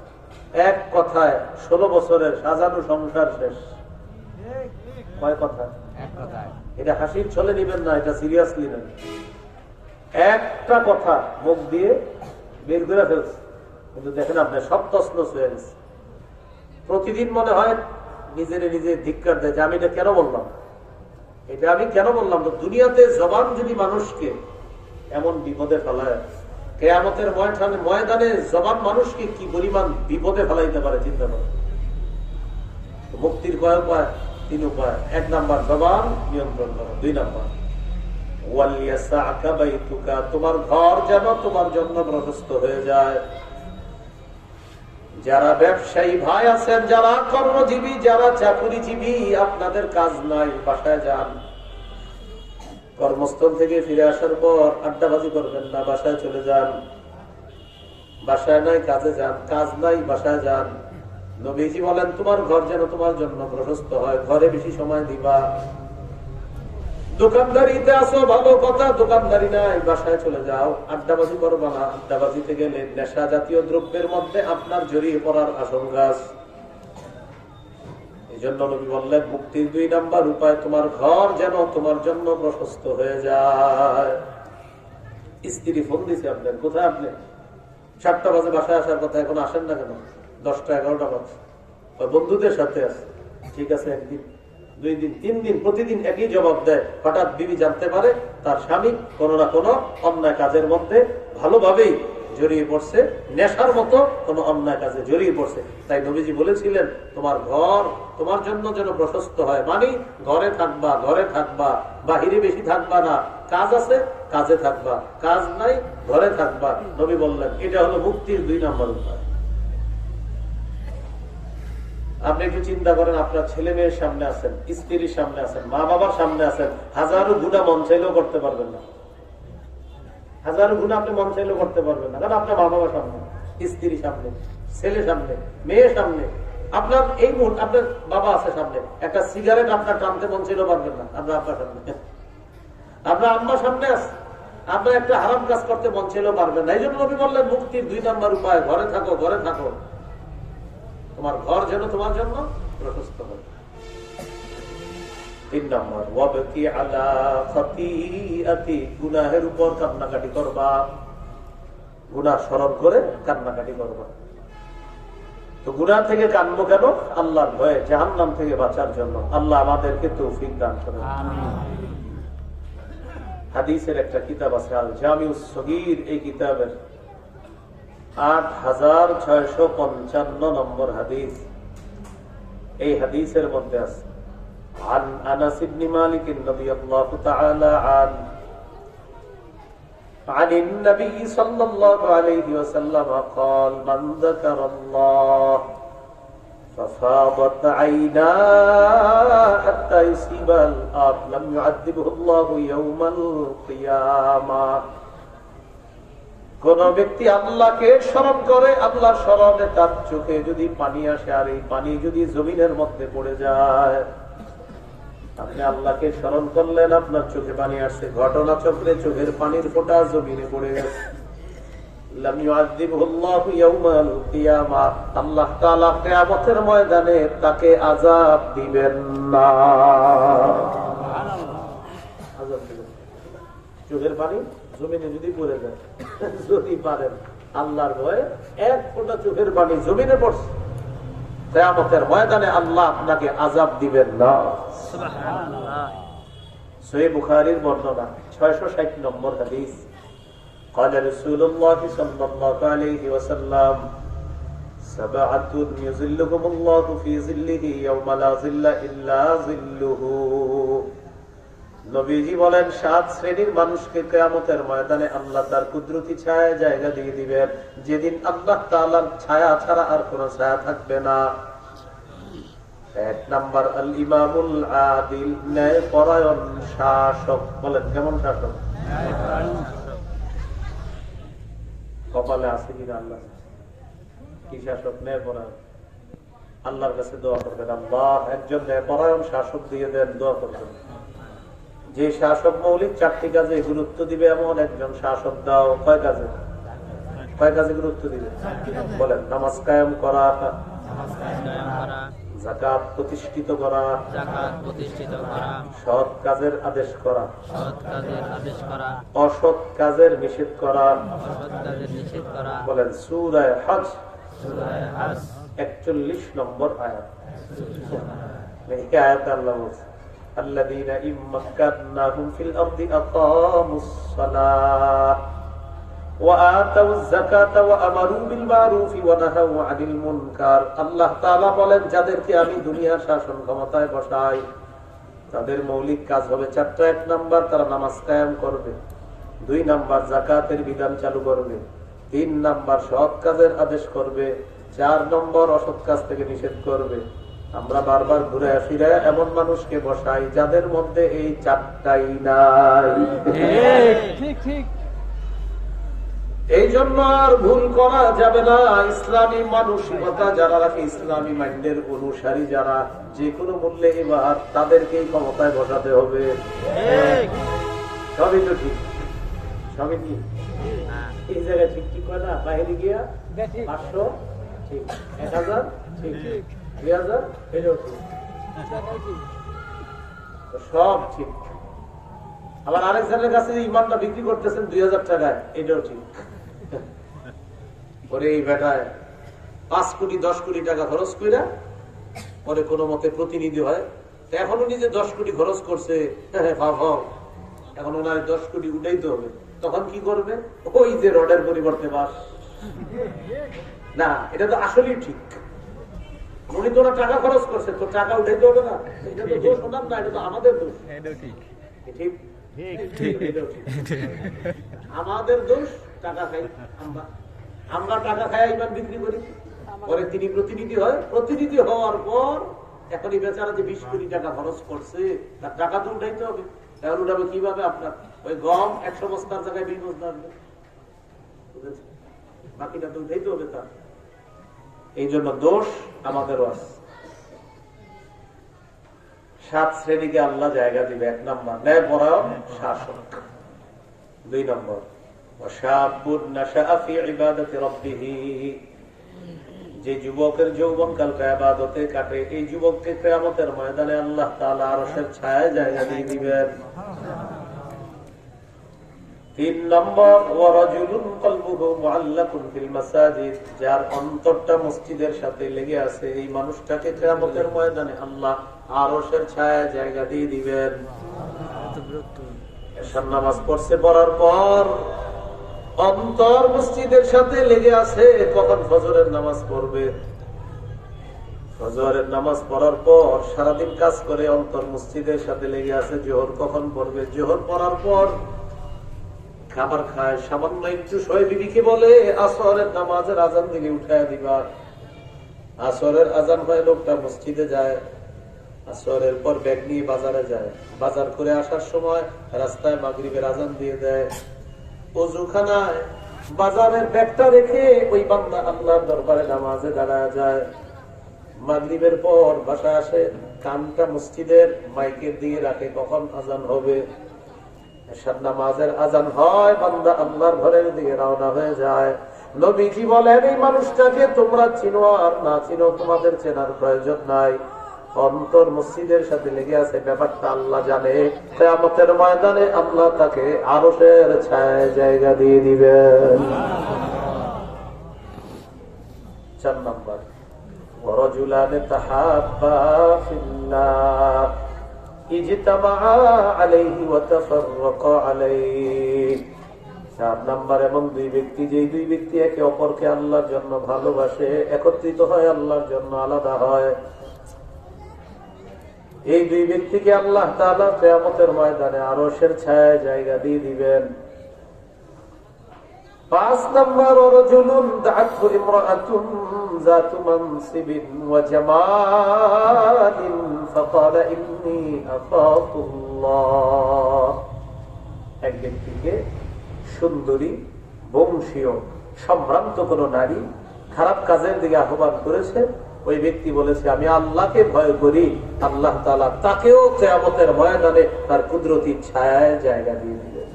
এক কথায় 16 বছরের সাজানো সংসার শেষ। কয় কথা? এটা হাসির ছলে নিবেন না, এটা সিরিয়াসলি নেন। একটা কথা মুখ দিয়ে বের করে ফেলছে, কিন্তু দেখেন আপনি সব তছনছ হয়ে গেছে। প্রতিদিন মনে হয় নিজের নিজে ধিক্কার দেয় যে আমি এটা কেন বললাম, এটা আমি কেন বললাম। তো দুনিয়াতে জবান যদি মানুষকে এমন বিপদে ফেলায়, কিয়ামতের ময়দানে জবান মানুষকে কি পরিমাণ বিপদে ফেলাইতে পারে চিন্তা করে। মুক্তির কয় উপায়? 3 উপায়। 1 নাম্বার, জবান নিয়ন্ত্রণ করা। 2 নাম্বার, ওয়ালিয়াসআকা বাইতুকা, তোমার ঘর যেন তোমার জন্য প্রশস্ত হয়ে যায়। যারা ব্যবসায়ী ভাই আছেন, যারা কর্মজীবী, যারা চাকুরিজীবী, আপনাদের কাজ নাই, বাসায় যান। কর্মস্থল থেকে ফিরে আসার পর আড্ডাবাজি করবেন না, বাসায় চলে যান। বাসায় নাই কাজে যান, কাজ নাই বাসায় যান। নবীজি বলেন তোমার ঘর যেন তোমার জন্য প্রশস্ত হয়, ঘরে বেশি সময় দিবা। দোকানদারিতে আসো, ভালো কথা, দোকানদারি নাই, বাসায় চলে যাও। আড্ডাবাজি করবা না, আড্ডাবাজিতে গেলে নেশা জাতীয় দ্রব্যের মধ্যে আপনার জড়িয়ে পড়ার আশঙ্কা। এই জন্য নবী বললেন মুক্তির 2 নাম্বার উপায়, তোমার ঘর যেন তোমার জন্য প্রশস্ত হয়ে যায়। স্ত্রী ফোন দিছে আপনার, কোথায় আপনি? 7টা বাজে বাসায় আসার কথা, এখন আসেন না কেন? 10টা 11টা বাজে, বন্ধুদের সাথে আছে। ঠিক আছে, 1 দিন 2 দিন 3 দিন প্রতিদিন একই জবাব দেয়। হঠাৎ বিবি জানতে পারে তার স্বামী কোনো না কোনো অন্যায় কাজের মধ্যে ভালোভাবেই জড়িয়ে পড়ছে, নেশার মতো কোন অন্যায় কাজে জড়িয়ে পড়ছে। তাই নবীজি বলেছিলেন, তোমার ঘর তোমার জন্য যেন প্রশস্ত হয়, মানে ঘরে থাকবা, বাহিরে বেশি থাকবা না, কাজ আছে কাজে থাকবা, কাজ নাই ঘরে থাকবা। নবী বললেন এটা হলো মুক্তির 2 নম্বর উপায়। আপনি একটু চিন্তা করেন, আপনার ছেলে মেয়ের সামনে আছেন, স্ত্রীর সামনে আছেন, মা বাবার সামনে আছেন, হাজারো গুনাহ মন চাইলেও করতে পারবেন না, হাজারো গুনাহ আপনি মন চাইলেও করতে পারবেন না, কারণ আপনার মা বাবার সামনে, স্ত্রীর সামনে, ছেলে সামনে, মেয়ের সামনে, আপনার এই মুহূর্তে আপনার বাবা আছে সামনে, একটা সিগারেট আপনার টানতে মন চাইলেও পারবেন না আপনার আব্বার সামনে, আপনার আম্মার সামনে আছে, আপনার একটা হারাম কাজ করতে মন চাইলেও পারবেন না। এই জন্য নবী বললেন মুক্তির 2 নম্বর উপায়, ঘরে থাকো, ঘরে থাকো, তোমার ঘর যেন তোমার জন্য প্রশস্ত হয়। 3 নম্বর, ওয়াবকি আলা খাতিআতি, গুনাহের উপর কান্নাকাটি করবা, গুনাহ স্মরণ করে কান্নাকাটি করবা। তো গুনাহ থেকে কাঁদবো কেন? আল্লাহর ভয়ে, জাহান্নাম থেকে বাঁচার জন্য। আল্লাহ আমাদেরকে তৌফিক দান করেন, আমিন। হাদিসের একটা কিতাব আছে আল জামিউস সগীর, এই কিতাবের 8655 নম্বর হাদিস। এই হাদিসের মধ্যে আছে عن أنس بن مالك رضي الله تعالى عنه عن النبي صلى الله عليه وسلم قال من ذكر الله ففاضت عيناه حتى يصيب الأرض لم يعذبه الله يوم القيامة। কোন ব্যক্তি আল্লাহকে স্মরণ করে, আল্লাহর স্মরণে তার চোখে যদি পানি আসে, আর এই পানি যদি জমিনের মধ্যে পড়ে যায়, আপনি আল্লাহকে স্মরণ করলেন, আপনার চোখে পানি আসছে, ঘটনা চক্রে চোখের পানির ফোঁটা জমিনে পড়ে গেছে, লাম ইউআযিবহু আল্লাহু ইয়াওমাল কিয়ামাহ, আল্লাহ তাআলা কিয়ামতের ময়দানে তাকে আযাব দিবেন না। আযাব দিবেন, চোখের পানি জমিনে যদি পড়ে যায়, যদি পারেন আল্লাহর ভয়ে 1 ফোঁটা চোখের পানি জমিনে পড়ছে, কিয়ামতের ময়দানে আল্লাহ আপনাকে আযাব দিবেন না। সুবহানাল্লাহ। সহিহ বুখারীর বর্ণনা 660 নম্বর হাদিস। قال رسول الله صلى الله عليه وسلم سبعة يظلهم الله في ظله يوم لا ظل إلا ظله। নবীজি বলেন 7 শ্রেণীর মানুষকে কিয়ামতের ময়দানে আল্লাহ তার কুদরতি ছায়ায় জায়গা দিয়ে দিবেন, যেদিন আল্লাহ তাআলার ছায়া ছাড়া আর কোনো ছায়া থাকবে না। 1 নাম্বার আল ইমামুল আদিল, ন্যায়পরায়ণ শাসক। বলেন কেমন শাসক? কপালে আছে কিনা আল্লাহ কি শাসক? ন্যায়পরায়ণ। আল্লাহর কাছে দোয়া করবেন, আল্লাহ একজন ন্যায়পরায়ণ শাসক দিয়ে দেন, দোয়া করবেন। যে শাসক মৌলিক 4টি কাজে গুরুত্ব দিবে এমন একজন শাসক দাও। কয় কাজে গুরুত্ব দিবে? বলেন, নামাজ কায়েম করা, যাকাত প্রতিষ্ঠিত করা, সৎ কাজের আদেশ করা, অসৎ কাজের নিষেধ করা। বলেন সূরা হজ 41 নম্বর আয়াত। এই আয়াতে আল্লাহ বলছে الذين إن مكناهم في الأرض أقاموا الصلاة وآتوا الزكاة وأمروا بالمعروف ونهوا عن المنكر। আল্লাহ তাআলা বলেন, যাদেরকে আমি দুনিয়ার শাসন ক্ষমতায় বসাই তাদের মৌলিক কাজ হবে 4টা। 1 নাম্বার তারা নামাজ কায়েম করবে, 2 নাম্বার যাকাতের বিধান চালু করবে, 3 নাম্বার সৎ কাজের আদেশ করবে, 4 নম্বর অসৎ কাজ থেকে নিষেধ করবে। আমরা বারবার ঘুরে ফিরে এমন মানুষকে বসাই যাদের মধ্যে এই 4টাই নাই। এই জন্য আর ভুল করা যাবে না। ইসলামী মানসিকতা যারা রাখে, ইসলামী মাইন্ডের অনুসারী যারা, যে কোনো মূল্যে এবার তাদেরকেই ক্ষমতায় বসাতে হবে। সবই তো ঠিক, সবই ঠিক। এই জায়গায় ঠিক ঠিক করে না, বাইরে গিয়া 500 ঠিক, 1000 ঠিক, 2000 এটাও ঠিক, সব ঠিক। আবার আরেকজনের কাছে ইমানটা বিক্রি করতেছেন 2000 টাকায়, এটাও ঠিক। পরে এই বেটায় 5 কোটি 10 কোটি টাকা খরচ করে পরে কোনো মতে প্রতিনিধি হয়। এখনো নিজে 10 কোটি খরচ করছে, এখন ওনার 10 কোটি উঠাইতে হবে, তখন কি করবে? ওই যে রডের পরিবর্তে বাঁশ। না, এটা তো আসলেই ঠিক। উনি তো ওরা টাকা খরচ করছে, তো টাকা উঠাইতে হবে না। এটা তো দোষ ওনার না, এটা তো আমাদের দোষ। ঠিক, আমাদের দোষ। টাকা খাই আমরা টাকা খাই, ইমান বিক্রি করি, পরে তিনি প্রতিনিধি হয়। প্রতিনিধি হওয়ার পর এখন এই বেচারা যে 20 কোটি টাকা খরচ করছে, তার টাকা তো উঠাইতে হবে। এখন উঠাবে কিভাবে? আপনার ওই গম 100 বস্তার জায়গায় 20 বস্তা আসবে, বাকিটা তো উঠাইতে হবে তার। এই জন্য দোষ আমাদেরও আছে। 7 শ্রেণীকে আল্লাহ জায়গা দিবে। 1 নম্বর ন্যায়পরায়ণ শাসক। 2 নম্বর যে যুবকের যৌবনকালকে ইবাদতে কাটে, এই যুবককে কিয়ামতের ময়দানে আল্লাহ তাআলা আরশের ছায়ায় জায়গা দিয়ে দিবেন। 3 নম্বর ওয়ারাজুলুন কলবুহু মুআল্লাকুন ফিল মাসাজিদ, যার অন্তরটা মসজিদের সাথে লেগে আছে, এই মানুষটাকে কিয়ামতের ময়দানে আল্লাহ আরশের ছায়ায় জায়গা দিয়ে দিবেন। এশার নামাজ পড়ছে, পড়ার পর অন্তর মসজিদের সাথে লেগে আছে, কখন ফজরের নামাজ পড়বে। ফজরের নামাজ পড়ার পর সারাদিন কাজ করে অন্তর মসজিদের সাথে লেগে আছে, জোহর কখন পড়বে। জোহর পড়ার পর খাবার খায়, সামান্য একটু শোয়, বিবিকে বলে আসরের নামাজের আজান দিকে উঠায় দিবা। আসরের আজান হয়, লোকটা মসজিদে যায়। আসরের পর ব্যাগ নিয়ে বাজারে যায়, বাজার করে আসার সময় রাস্তায় মাগরিবের আজান দিয়ে দেয়। ওযুখানায় বাজারের ব্যাগটা রেখে ওই বান্দা আল্লাহর দরবারে নামাজে দাঁড়ায় যায়। মাগরিবের পর বাসায় আসে, কানটা মসজিদের মাইকের দিয়ে রাখে, কখন আজান হবে। এশার নামাজের আজান হয়, বান্দা আল্লাহর ঘরের দিকে রওনা হয়ে যায়। নবীজি বলেন, এই মানুষটাকে তোমরা চিনো আর না চিনো, তোমাদের চেনার প্রয়োজন নাই। অন্তর মসজিদের সাথে লেগে আছে, ব্যাপারটা আল্লাহ জানে। কিয়ামতের ময়দানে আল্লাহ তাকে আরশের ছায়ায় জায়গা দিয়ে দিবেন। 4 নম্বর ওয়ারাজুলান তাহাব্বা ফিল্লাহ ইজতামাআ আলাইহি ওয়া তাফাররাকা আলাইহি। 4 নম্বর এমন 2 ব্যক্তি, যে 2 ব্যক্তি একে অপরকে আল্লাহর জন্য ভালোবাসে, একত্রিত হয়, আল্লাহর জন্য আলাদা হয়। এই 2 ব্যক্তিকে আল্লাহ তাআলা কিয়ামতের ময়দানে আরশের ছায়ায় জায়গা দিয়ে দিবেন। 5 নম্বর রাজুলুন দাআতহু ইমরাআতুন যাতু মানসিবিন ওয়া জামালিন ফাকালা ইন্নী আখাফুল্লাহ। এক ব্যক্তিকে সুন্দরী, বংশীয়, সম্ভ্রান্ত কোন নারী খারাপ কাজের দিকে আহ্বান করেছে। ওই ব্যক্তি বলেছে, আমি আল্লাহকে ভয় করি। আল্লাহ তাআলা তাকেও কিয়ামতের ময়দানে তার কুদরতির ছায়ায় জায়গা দিয়ে দিবেন।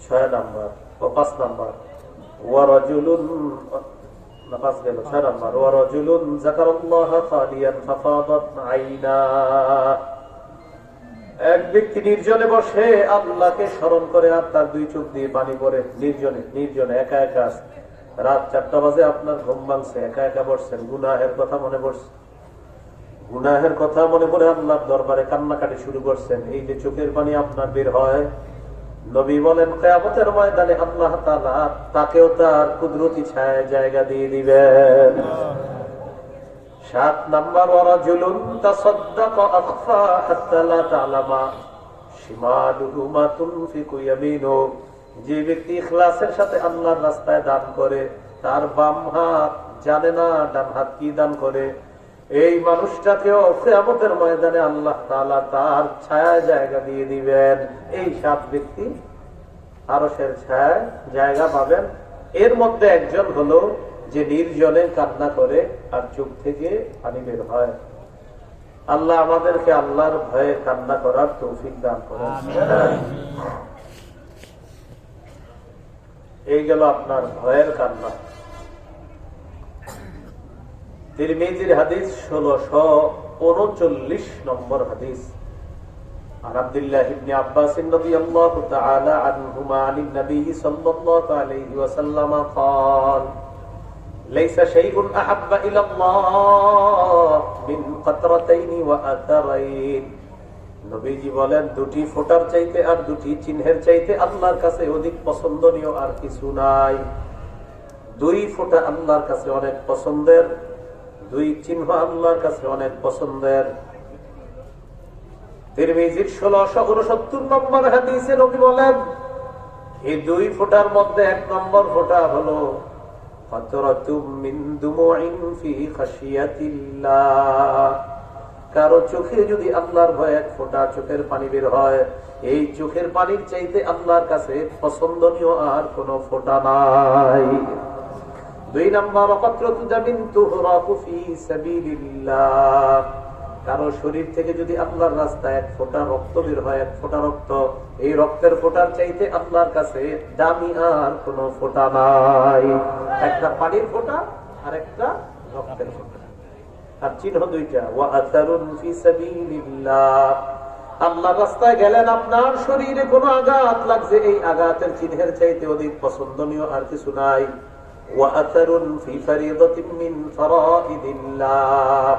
6 নম্বর ও 5 নম্বর ওয়ারাজুলুন, নামাজ গেল 6 নম্বর ওয়ারাজুলুন যাকারাল্লাহ খালিয়ান ফাফাদাত আইনা। এক ব্যক্তি নির্জনে বসে আল্লাহকে স্মরণ করে, আর তার 2 চোখ দিয়ে পানি পড়ে। নির্জনে একা একা আছে, রাত 4টা বাজে, আপনার ঘুম ভাঙছে, একা একা বসছেন, গুনাহের কথা মনে পড়ছে, গুনাহের কথা মনে পড়ে আল্লাহর দরবারে কান্নাকাটি শুরু করছেন। এই যে চোখের পানি আপনার বের হয়, নবী বলেন কিয়ামতের ময়দানে আল্লাহ তাআলা তাকেও তার কুদরতি ছায়ায় জায়গা দিয়ে দিবেন। 7 নম্বর ওয়ারাজুলুন তাসাদদাকা আখফা হাত্তা লা তা'লামা শিমালুহু মা তুনফিকু ইয়ামিনুহু। যে ব্যক্তি ইখলাসের সাথে আল্লাহর রাস্তায় দান করে, তার বাম হাত জানে না ডান হাত কি দান করে। এই মানুষটাকেও কিয়ামতের ময়দানে আল্লাহ তাআলা তার ছায়ায় জায়গা দিয়ে দিবেন। এই 7 ব্যক্তি আরশের ছায়ায় জায়গা পাবেন। এর মধ্যে একজন হলো যে নির্জনে কান্না করে আর চোখ থেকে পানি বের হয়। আল্লাহ আমাদেরকে আল্লাহর ভয়ে কান্না করার তৌফিক দান করেন। এই গেল আপনার ভয়ের কান্না। তিরমিজির হাদিস 1639 নম্বর হাদিস। عن عبد الله بن عباس رضي الله تعالى عنهما عن النبي صلى الله عليه وسلم قال ليس شيء أحب إلى الله من قطرتين وأثرين নবীজি বলেন দুটি ফোঁটার চাইতে আর দুটি চিহ্নের চাইতে আল্লাহর কাছে অধিক পছন্দনীয় আর কিছু নাই। দুই ফোঁটা আল্লাহর কাছে অনেক পছন্দের, দুই চিহ্ন আল্লাহর কাছে অনেক পছন্দের। তিরমিজির 1669 নম্বর হাদিসে নবী বলেন এই দুই ফোঁটার মধ্যে 1 নম্বর ফোঁটা হলো ফাতরাতুম মিন দুমুইন ফি খাশিয়াতিল্লাহ। কারো চোখে যদি আল্লাহর ভয়ে 1 ফোঁটা চোখের পানি বের হয়, এই চোখের পানির চাইতে আল্লাহর কাছে পছন্দনীয় আর কোন ফোঁটা নাই। 2 নম্বর ফাতরাতু দামিন তুহরাকু ফি সাবিলিল্লাহ। কারো শরীর থেকে যদি আল্লাহর রাস্তায় 1 ফোঁটা রক্ত বের হয়, 1 ফোঁটা রক্ত, এই রক্তের ফোঁটার চাইতে আল্লাহর কাছে দামি আর কোন ফোঁটা নাই। একটা পানির ফোঁটা আর একটা রক্তের ফোঁটা। আর চিহ্ন দুইটা, ওয়া আসারুন ফি সাবিলিল্লাহ। আল্লাহর রাস্তায় গেলেন, আপনার শরীরে কোনো আঘাত লাগছে, এই আঘাতের চিহ্নের চাইতে অধিক পছন্দনীয় আর কিছু নাই। ওয়া আসারুন ফি ফারিদাতিন মিন ফারাইদিল্লাহ।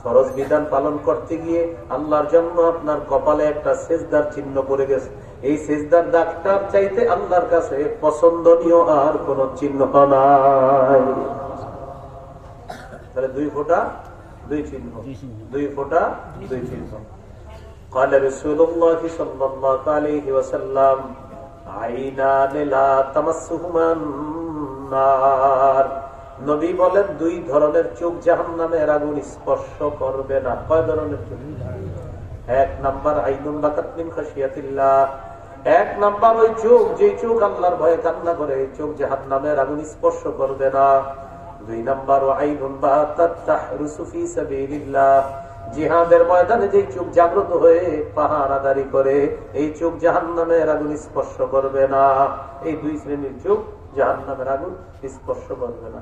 ফরজ বিধান পালন করতে গিয়ে আল্লাহর জন্য আপনার কপালে একটা সেজদার চিহ্ন পড়ে গেছে, এই সেজদার দাগটার চাইতে আল্লাহর কাছে পছন্দনীয় আর কোন চিহ্ন নাই। তাহলে 2 ফোঁটা 2 চিহ্ন, 2 ফোঁটা 2 চিহ্ন। قال رسول الله صلى الله عليه وسلم عينان لا تمسهما النار। নবী বলেন 2 ধরনের চোখ জাহান্নামের আগুন স্পর্শ করবে না। কয় ধরনের চোখ? 1 নাম্বার আইনুন বাকাত মিন খাশিয়াতিল্লাহ। 1 নাম্বার ওই চোখ, যে চোখ আল্লাহর ভয়ে কান্না করে, এই চোখ জাহান্নামের আগুন স্পর্শ করবে না। 2 নাম্বার আইনুন বাতাত তাহরুসু ফি সাবিলিল্লাহ। জিহাদের ময়দানে যে চোখ জাগ্রত হয়ে পাহারাদারি করে, এই চোখ জাহান্নামের আগুন স্পর্শ করবে না। এই 2 শ্রেণীর চোখ জাহান্নামের আগুন স্পর্শ করবে না।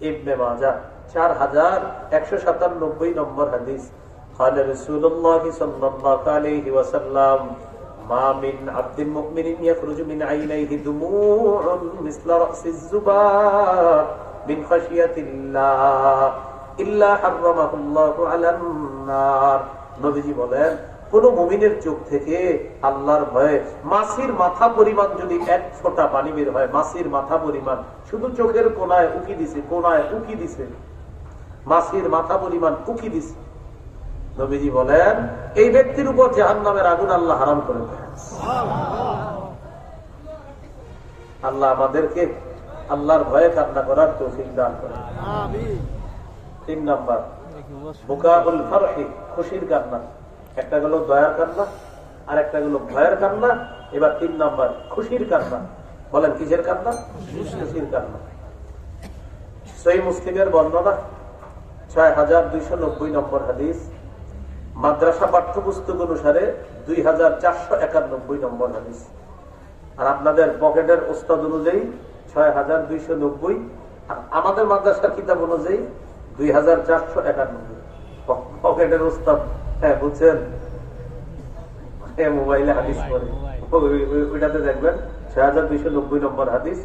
ইবনে মাজাহ 4197 নম্বর হাদিস। قال رسول الله صلى الله عليه وسلم ما من عبد مؤمن يخرج من عينيه دموع مثل رأس الذباب من خشية الله إلا حرمه الله على النار। নবীজি বলেন কোন মুমিনের চোখ থেকে আল্লাহর ভয়ে মাছির মাথা পরিমাণ যদি 1 ফোঁটা পানি বের হয়, মাছির মাথা পরিমাণ, শুধু চোখের কোনায় উকি দিছে, কোনায় উকি দিছে, মাছির মাথা পরিমাণ উকি দিছে, নবীজি বলেন এই ব্যক্তির উপর জাহান্নামের আগুন আল্লাহ হারাম করে দেয়। আল্লাহ আমাদেরকে আল্লাহর ভয়ে কান্না করার তৌফিক দান করেন। আমিন। 3 নাম্বার বুকাউল ফারহি, খুশির কান্না। একটা গেল দয়ার কান্না, আর একটা গেল ভয়ের কান্না। এবার 3 নাম্বার খুশির কান্না। বলেন কিসের কান্না? খুশির কান্না। সহিহ মুসলিমের বর্ণনা 6290 নম্বর হাদিস। মাদ্রাসা পাঠ্যপুস্তক অনুসারে 2491 নম্বর হাদিস। আর আপনাদের পকেটের ওস্তাদ অনুযায়ী 6290, আর আমাদের মাদ্রাসার কিতাব অনুযায়ী 2491। পকেটের ওস্তাদ, হ্যাঁ বুঝছেন, মোবাইলে হাদিস পড়ে, ওইটাতে দেখবেন 6290 নম্বর হাদিস।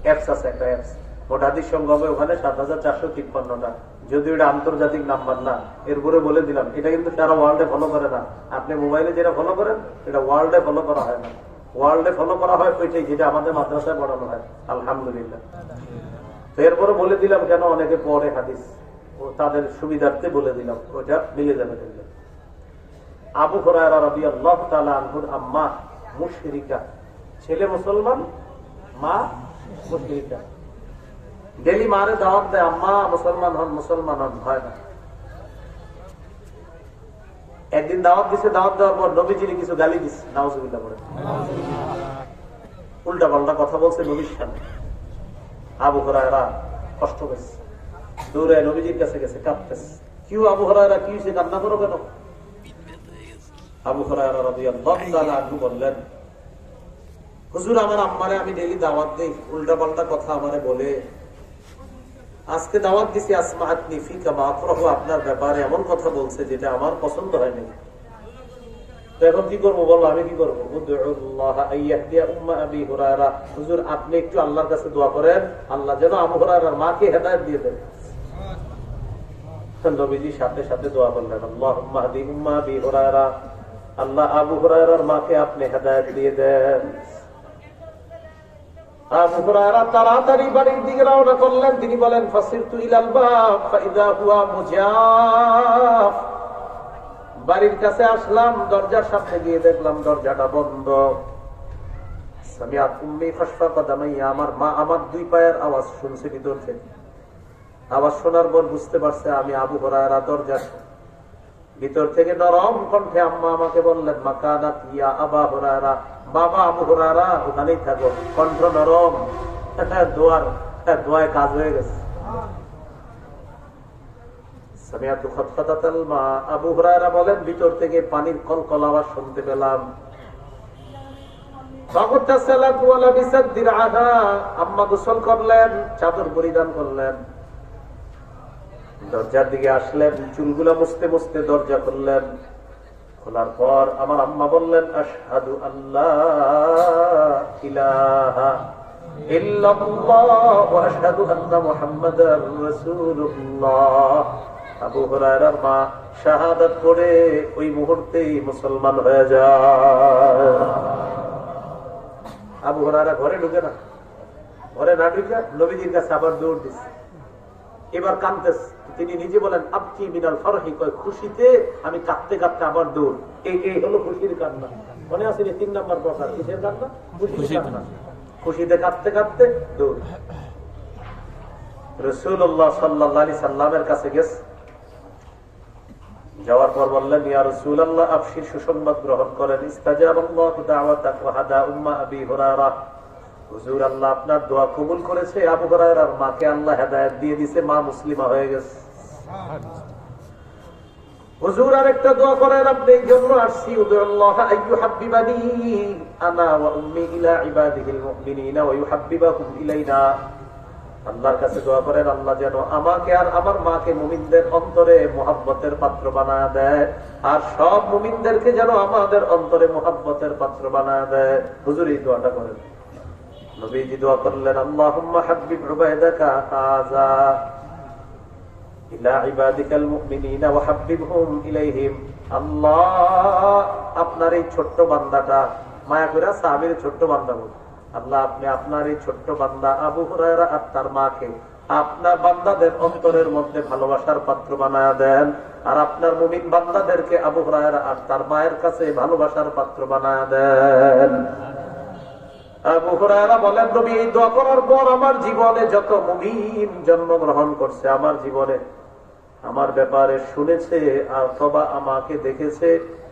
অ্যাপস আছে, একটা অ্যাপস, ওটা হাদিস সংখ্যা হবে ওখানে 7453টা। যদিও এটা আন্তর্জাতিক নাম্বার না, এরপরে বলে দিলাম এটা কিন্তু সারা ওয়ার্ল্ডে ফলো করে না। আপনি মোবাইলে যেটা ফলো করেন এটা ওয়ার্ল্ডে ফলো করা হয় না। ওয়ার্ল্ডে ফলো করা হয় ওইটাই যেটা আমাদের মাদ্রাসায় পড়ানো হয়, আলহামদুলিল্লাহ। তো এরপরে বলে দিলাম কেন অনেকে পড়ে হাদিস, ও তাদের সুবিধার্থে বলে দিলাম, ওইটা মিলে যাবে। আবু হুরায়রা রাদিয়াল্লাহু তাআলা আনহুর আম্মা মুশরিকা, ছেলে মুসলমান, মা মুশরিকা। ডেলি মারে দাওয়াত দেয়, আম্মা মুসলমান হন, মুসলমান হন, হয় না। একদিন দাওয়াত দিছে, দাওয়াত দেওয়ার পর নবীজির কিছু গালি দিচ্ছে, নাউজুবিল্লাহ বলে, উল্টা পাল্টা কথা বলছে নবীর সামনে। আবু হুরায়রা কষ্ট পেয়েছে, দৌড়ে নবীজির কাছে গেছে, কাঁদতেছে। কি আবু হুরায়রা, কি হয়েছে, কান্না করো কেন? আবু হুরায়রা রাদিয়াল্লাহু তাআলা আনহু বললেন, হুজুর আমার আম্মারে আমি ডেইলি দাওয়াত দেই, উল্টা পাল্টা কথা আমারে বলে। আজকে দাওয়াত দিছি আসমাআতনি ফিকা মা আকরাহু, আপনার ব্যাপারে এমন কথা বলছে যেটা আমার পছন্দ হয়নি। তো এখন কি করবো বলো, আমি কি করবো? উদউল্লাহ আইয়াহদিয়া উম্মা আবি হুরায়রা, হুজুর আপনি একটু আল্লাহর কাছে দোয়া করেন, আল্লাহ যেন আবু হুরায়রার মাকে হেদায়েত দিয়ে দেন। নবীজি সাথে সাথে দোয়া করলেন, আল্লাহুম্মা হদি উম্মা আবি হুরায়রা, আল্লাহ আবু হুরায়রার মাকে আপনি হেদায়েত দিয়ে দেন। আবু হুরায়রা তাড়াতাড়ি বাড়ির দিকে রওনা করলেন। তিনি বলেন, ফাসিরতু ইলাল বাব ফাইদা হুয়া মুজাফ। বাড়ির কাছে আসলাম, দরজার সামনে গিয়ে দেখলাম দরজাটা বন্ধ। সামিআত উম্মি খাশফা কদামাইয়া, আমার মা আমার দুই পায়ের আওয়াজ শুনছে ভিতর থেকে। আওয়াজ শোনার পর বুঝতে পারছে আমি আবু হুরায়রা। দরজার ভিতর থেকে নরম কণ্ঠে আম্মা আমাকে বললেন, মাকানাত ইয়া আবা হুরায়রা, বাবা আবু হুরায়রা ওখানেই থাকো। কণ্ঠ নরম, দোয়ায় কাজ হয়ে গেছে। সামিআতু খতখতাতাল মা, আবু হুরায়রা বলেন ভিতর থেকে পানির কলকল আওয়াজ শুনতে পেলাম। আম্মা গোসল করলেন, চাদর পরিধান করলেন, দরজার দিকে আসলেন, চুলগুলা মুছতে মুছতে দরজা খুললেন। খোলার পর আমার আম্মা বললেন, আশহাদু আল্লাহ ইলাহা ইল্লাল্লাহ ওয়া আশহাদু আন্না মুহাম্মাদার রাসূলুল্লাহ। আবু হুরায়রার মা শাহাদাত পড়ে ওই মুহূর্তেই মুসলমান হয়ে যায়। আবু হুরায়রা ঘরে ঢুকে না, ঘরে না ঢুকে নবীজির কাছে আবার দৌড় দিচ্ছে। এবার কাঁদতেছে। তিনি নিজে বলেন, আবকি মিনাল ফরহি, কয় খুশিতে আমি কাঁদতে কাঁদতে আবার দৌড়। এই হলো খুশির কান্না। মনে আছে 3 নম্বর প্রকার কিসের কান্না? খুশির কান্না। খুশিতে কাঁদতে কাঁদতে দৌড়। রাসূলুল্লাহ সাল্লাল্লাহু আলাইহি সাল্লামের কাছে গেছে। যাওয়ার পর বললেন, ইয়া রাসূলুল্লাহ, আবশির, সুসংবাদ গ্রহণ করেন। ইস্তাজাবাল্লাহু দাওয়াতাক ওয়া হাদা উম্মা আবি হুরায়রা। হুজুর, আল্লাহ আপনার দোয়া কবুল করেছে। আবু হুরায়রার মাকে আল্লাহ হেদায়েত দিয়ে দিয়েছে, মা মুসলিমা হয়ে গেছে। হুজুর আরেকটা দোয়া করেন, আপনি এই জন্য আসছি। উদুল্লাহ আইয়ুহাব্বিবানি আনা ওয়া উম্মি ইলা ইবাদিহিল মুমিনিনা ওয়া ইউহাব্বিবাহুম ইলাইনা। আল্লাহর কাছে দোয়া করেন, আল্লাহ যেন আমাকে আর আমার মাকে মুমিনদের অন্তরে মুহাব্বতের পাত্র বানায় দেয়, আর সব মুমিনদেরকে যেন আমাদের অন্তরে মুহাব্বতের পাত্র বানায় দেয়। হুজুর এই দোয়াটা করেন। নবীজি দোয়া করলেন, আল্লাহুম্মা হাব্বিব উবাইদাকা হাযা ইলা ইবাদিকাল মুমিনিনা ওয়া হাব্বিবহুম ইলাইহিম। আল্লাহ, আপনার এই ছোট্ট বান্দাটা, মায়া করে সাহাবীর ছোট্ট বান্দা বল, আল্লাহ আপনি আপনার এই ছোট্ট বান্দা আবু হুরায়রা আর তার মাকে আপনার বান্দাদের অন্তরের মধ্যে ভালোবাসার পাত্র বানায়া দেন, আর আপনার মুমিন বান্দাদেরকে আবু হুরায়রা আর তার মায়ের কাছে ভালোবাসার পাত্র বানায়া দেন। আবু হুরায়রা বলেন, নবী এই দোয়া করার পর আমার জীবনে যত মুমিন জন্মগ্রহণ করছে, আমার জীবনে আমার ব্যাপারে শুনেছে অথবা আমাকে দেখেছে,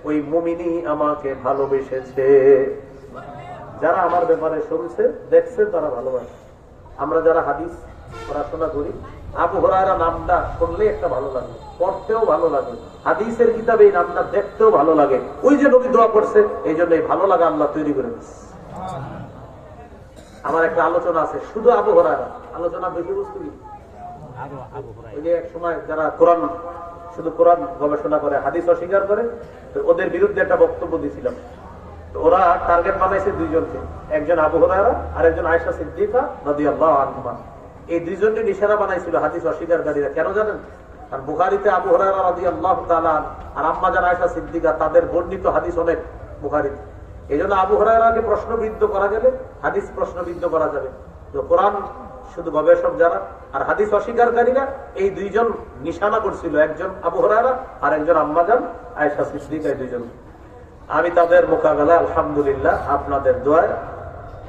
ওই মুমিনই আমাকে ভালোবেসেছে। যারা আমার ব্যাপারে শুনছে দেখছে তারা ভালোবাসে। আমরা যারা হাদিস পড়াশোনা করি, আবু হুরায়রা নামটা শুনলে একটা ভালো লাগে, পড়তেও ভালো লাগে, হাদিসের কিতাবে এই নামটা দেখতেও ভালো লাগে। ওই যে নবী দোয়া করছে, এই জন্য এই ভালো লাগা আল্লাহ তৈরি করে দিচ্ছে। আমার একটা আলোচনা আছে শুধু আবু হুরায়রা, আলোচনা বিষয়বস্তু কি? ওই যে এক সময় যারা কোরআন শুধু কোরআন গবেষণা করে, হাদিস অস্বীকার করে, তো ওদের বিরুদ্ধে একটা বক্তব্য দিয়েছিলাম। তো ওরা টার্গেট বানাইছে দুইজনকে, একজন আবু হুরায়রা আর একজন আয়েশা সিদ্দিকা রাদিয়াল্লাহু আনহা। এই দুইজনকে নিশানা বানাইছিল হাদিস অস্বীকারীরা। কেন জানেন? কারণ বুখারীতে আবু হুরায়রা রাদিয়াল্লাহু তাআলা আর আম্মা জান আয়েশা সিদ্দিকা তাদের বর্ণিত হাদিস অনেক বুখারীতে। এই জন্য আবু হুরায়রাকে প্রশ্নবিদ্ধ করা গেলে হাদিস প্রশ্নবিদ্ধ করা যাবে। তো কোরআন শুধু গবেষক যারা আর হাদিস অস্বীকারীরা, এই দুইজন নিশানা করছিল, একজন আবু হুরায়রা আর একজন আম্মা জান আয়েশা সিদ্দিকা। এই দুইজন আমি তাদের মোকাবেলা আলহামদুলিল্লাহ আপনাদের দোয়ায়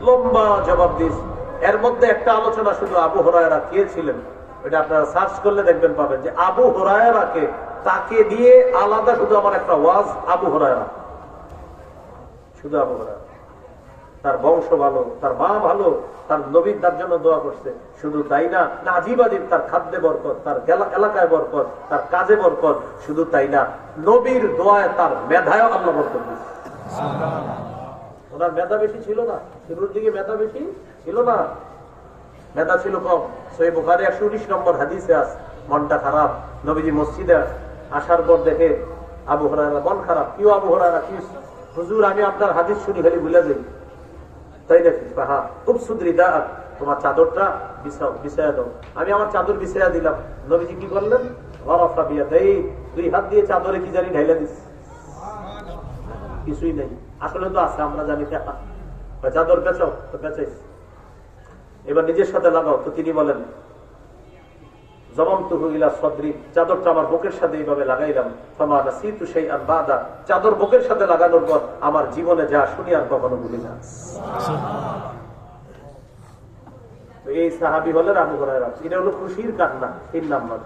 লম্বা জবাব দিয়েছি। এর মধ্যে একটা আলোচনা শুধু আবু হুরায়রা কে ছিলেন, এটা আপনারা সার্চ করলে দেখবেন, পাবেন যে আবু হুরায়রাকে তাকে দিয়ে আলাদা শুধু আমার একটা ওয়াজ আবু হুরায়রা, শুধু আবু হুরায়রা। তার বংশ ভালো, তার মা ভালো, তার নবীর তার জন্য দোয়া করছে। শুধু তাই না, আজিব আজিব তার খাদ্যে বরকত, তার এলাকায় বরকত, তার কাজে বরকত। শুধু তাই না, নবীর দোয়ায় তার মেধায় আল্লাহ বরকত দিচ্ছে। ওনার মেধা বেশি ছিল না, শুরুর দিকে মেধা বেশি ছিল না, মেধা ছিল কম। সহিহ বুখারী 119 নম্বর হাদিসে আছে, মনটা খারাপ। নবীজি মসজিদে আসার পর দেখে আবু হুরায়রা মন খারাপ। কি আবু হুরায়রা, কি হুজুর আমি আপনার হাদিস শুনি খালি ভুলে যাই। তাই নাকি? হ্যাঁ, খুব সুদৃঢ়, তোমার চাদরটা বিছায়া দাও। আমি আমার চাদর বিছায়া দিলাম। নবীজি কি করলেন? দুই হাত দিয়ে চাদরে কি জানি ঢাইলা দিচ্ছে। কিছুই নেই, আসলে তো আছে, আমরা জানি টাকা। চাদর বেচাও তো বেচাইছি, এবার নিজের সাথে লাগাও। তো তিনি বলেন জমমতুহু ইলা সদরি, চাদরটা আমার বুকের সাথে এইভাবে লাগাইলাম, ফামা নাসিতু শাইআন বাদা, চাদর বুকের সাথে লাগানোর পর আমার জীবনে যা শুনি আর কখনো ভুলি না। তো এই সাহাবী হলেন আবু হুরায়রা। এটা হলো খুশির কান্না, 3 নাম্বার।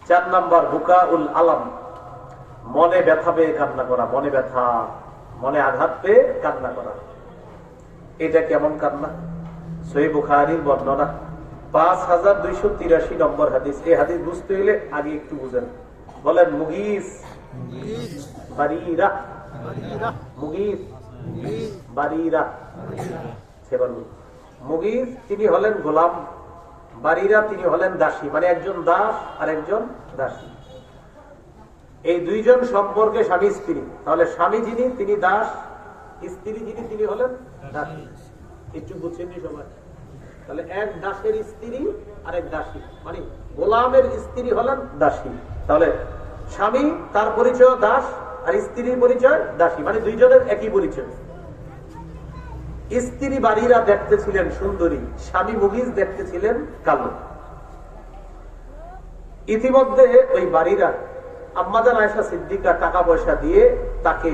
4 নাম্বার বুকাউল আলাম, মনে ব্যথা পেয়ে কান্না করা, মনে ব্যথা, মনে আঘাত পেয়ে কান্না করা। এটা কেমন কান্না? সহিহ বুখারীর বর্ণনা 5283 নম্বর হাদিস। এই হাদিস বুঝতে হলে আগে একটু বুঝেন। বলেন মুগীস বারিরা, মুগীস বারিরা। মুগীস তিনি হলেন গোলাম, বারিরা তিনি হলেন দাসী, মানে একজন দাস আর একজন দাসী। এই দুইজন সম্পর্কে স্বামী স্ত্রী। তাহলে স্বামী যিনি তিনি দাস, স্ত্রী যিনি তিনি হলেন দাসী। একটু বুঝছেন সবাই? তাহলে এক দাসের স্ত্রী আর এক দাসী, মানে গোলামের স্ত্রী হলেন দাসী। তাহলে স্বামী তার পরিচয় দাস আর স্ত্রীর পরিচয় দাসী, মানে দুইজনের একই পরিচয়। স্ত্রী বাড়িরা দেখতে ছিলেন সুন্দরী, স্বামী মুগীস দেখতে ছিলেন কালো। ইতিমধ্যে ওই বাড়িরা আম্মাজান আয়েশা সিদ্দিকা টাকা পয়সা দিয়ে তাকে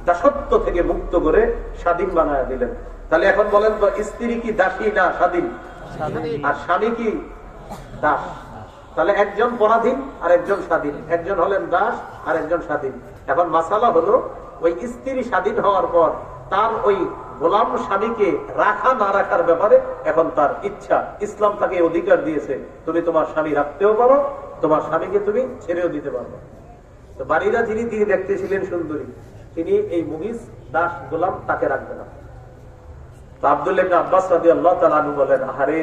দাসত্ব থেকে মুক্ত করে স্বাধীন বানায় দিলেন। তাহলে এখন বলেন তো, স্ত্রী কি দাসী না স্বাধীন? আর স্বামী কি দাস। তাহলে একজন পরাধীন আর একজন স্বাধীন, একজন হলেন দাস আর একজন স্বাধীন। এখন মাসালা হলো, ওই স্ত্রী স্বাধীন হওয়ার পর তার ওই গোলাম স্বামীকে রাখা না রাখার ব্যাপারে এখন তার ইচ্ছা। ইসলাম তাকে অধিকার দিয়েছে, তুমি তোমার স্বামী রাখতেও পারো, তোমার স্বামীকে তুমি ছেড়েও দিতে পারো। তো বাড়িরা যিনি তিনি দেখতে ছিলেন সুন্দরী, তিনি এই মুগীস দাস গোলাম তাকে রাখবে না। তো আব্দুল্লাহ ইবনে আব্বাস রাদিয়াল্লাহু তাআলা আনহু বলেন, আরে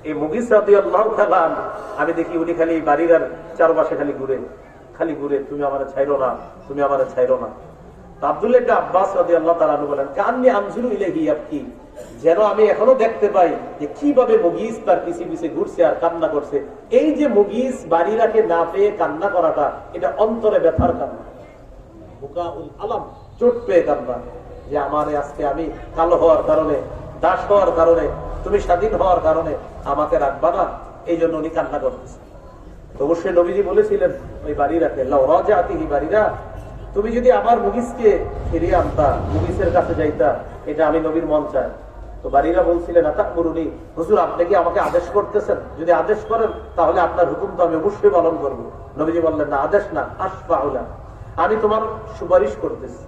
এই মুগীস রাদিয়াল্লাহু তাআলা আনহু, আমি দেখি উনি খালি বাড়ির চারপাশে খালি ঘুরে, তুমি আমারে ছাইরো না, তুমি আমারে ছাইরো না। তো আব্দুল্লাহ ইবনে আব্বাস রাদিয়াল্লাহু তাআলা আনহু বলেন, কান্নি আনজুরু ইলাইহি ইয়াবকি, যেন আমি এখনো দেখতে পাই যে কিভাবে মুগীস তার পিছে পিছে ঘুরছে আর কান্না করছে। এই যে মুগীস বাড়িরাকে না পেয়ে কান্না করাটা, এটা অন্তরে ব্যথার কান্না, বুকাউল আলাম, চোট পেয়ে কান্না, যে আমারে আজকে আমি কালো হওয়ার কারণে, দাস হওয়ার কারণে, তুমি স্বাধীন হওয়ার কারণে আমাকে রাখবা না, এই জন্য উনি কান্না করতেছে। অবশ্যই নবীজি বলেছিলেন ওই বাড়িরাকে, লাউ রাজাতিহি বাড়িরা, তুমি যদি আমার মুগীসকে ফিরিয়ে আনতা, মুগীসের কাছে যাইতা, এটা আমি নবীর মন চাই। তো বাড়িরা বলছিলেন, আতামুরুনি, হুজুর আপনি কি আমাকে আদেশ করতেছেন? যদি আদেশ করেন তাহলে আপনার হুকুম তো আমি অবশ্যই পালন করবো। নবীজি বললেন, না, আদেশ না, আশফাউলা, আমি তোমার সুপারিশ করতেছি।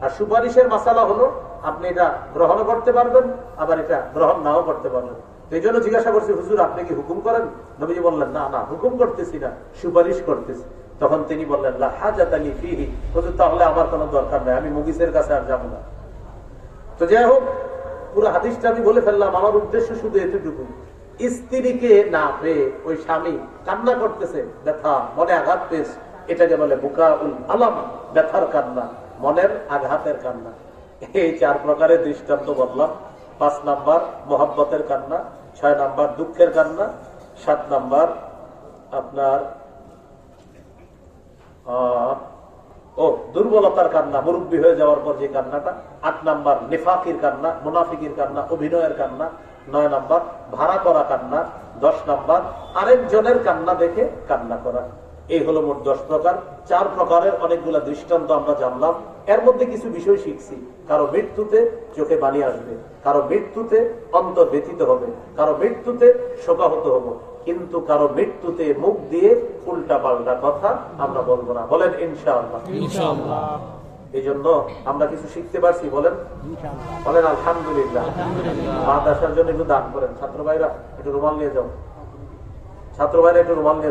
আর সুপারিশের মাসালা হলো, আপনি এটা গ্রহণ করতে পারবেন, আবার এটা গ্রহণ নাও করতে পারবেন। এই জন্য জিজ্ঞাসা করছি, হুজুর আপনি কি হুকুম করেন? নবীজি বললেন, না না, হুকুম করতেছি না, সুপারিশ করতেছি। তখন তিনি বললেন, লা হাজাত লি ফিহি, হুজুর তাহলে আমার কোনো দরকার নাই, আমি মুগীসের কাছে আর যাবো না। তো যাই হোক, পুরো হাদিসটা আমি বলে ফেললাম। আমার উদ্দেশ্য শুধু এতটুকু, স্ত্রীকে না পেয়ে ওই স্বামী কান্না করতেছে, ব্যথা, মনে আঘাত পেয়েছে, এটাকে বলে বুকাউল আলাম, ব্যথার কান্না, মনের আঘাতের কান্না। এই 4 প্রকারের দৃষ্টান্ত বললাম। 5 নাম্বার মোহাব্বতের কান্না, 6 নাম্বার দুঃখের কান্না, 7 নাম্বার আপনার দুর্বলতার কান্না, মুরব্বী হয়ে যাওয়ার পর যে কান্নাটা, 8 নাম্বার নিফাকির কান্না, মুনাফিকের কান্না, অভিনয়ের কান্না, 9 নাম্বার ভাড়া করা কান্না, 10 নাম্বার আরেকজনের কান্না দেখে কান্না করা। এই হলো মোট 10 প্রকার। 4 প্রকারের অনেকগুলা দৃষ্টান্ত আমরা জানলাম। এর মধ্যে কিছু বিষয় শিখছি। কারো মৃত্যুতে চোখে পানি আসবে, কারো মৃত্যুতে অন্তর ব্যথিত হবে, কারো মৃত্যুতে শোকাহত হব, কিন্তু কারো মৃত্যুতে মুখ দিয়ে উল্টা পাল্টা কথা আমরা বলবো না। বলেন ইনশাআল্লাহ। ইনশাআল্লাহ। এই জন্য আমরা কিছু শিখতে পারছি। বলেন বলেন আলহামদুলিল্লাহ। মাদ্রাসার জন্য একটু দান করেন। ছাত্র ভাইরা একটু রুমাল নিয়ে যাও, ছাত্র ভাইরা একটু রুমাল নিয়ে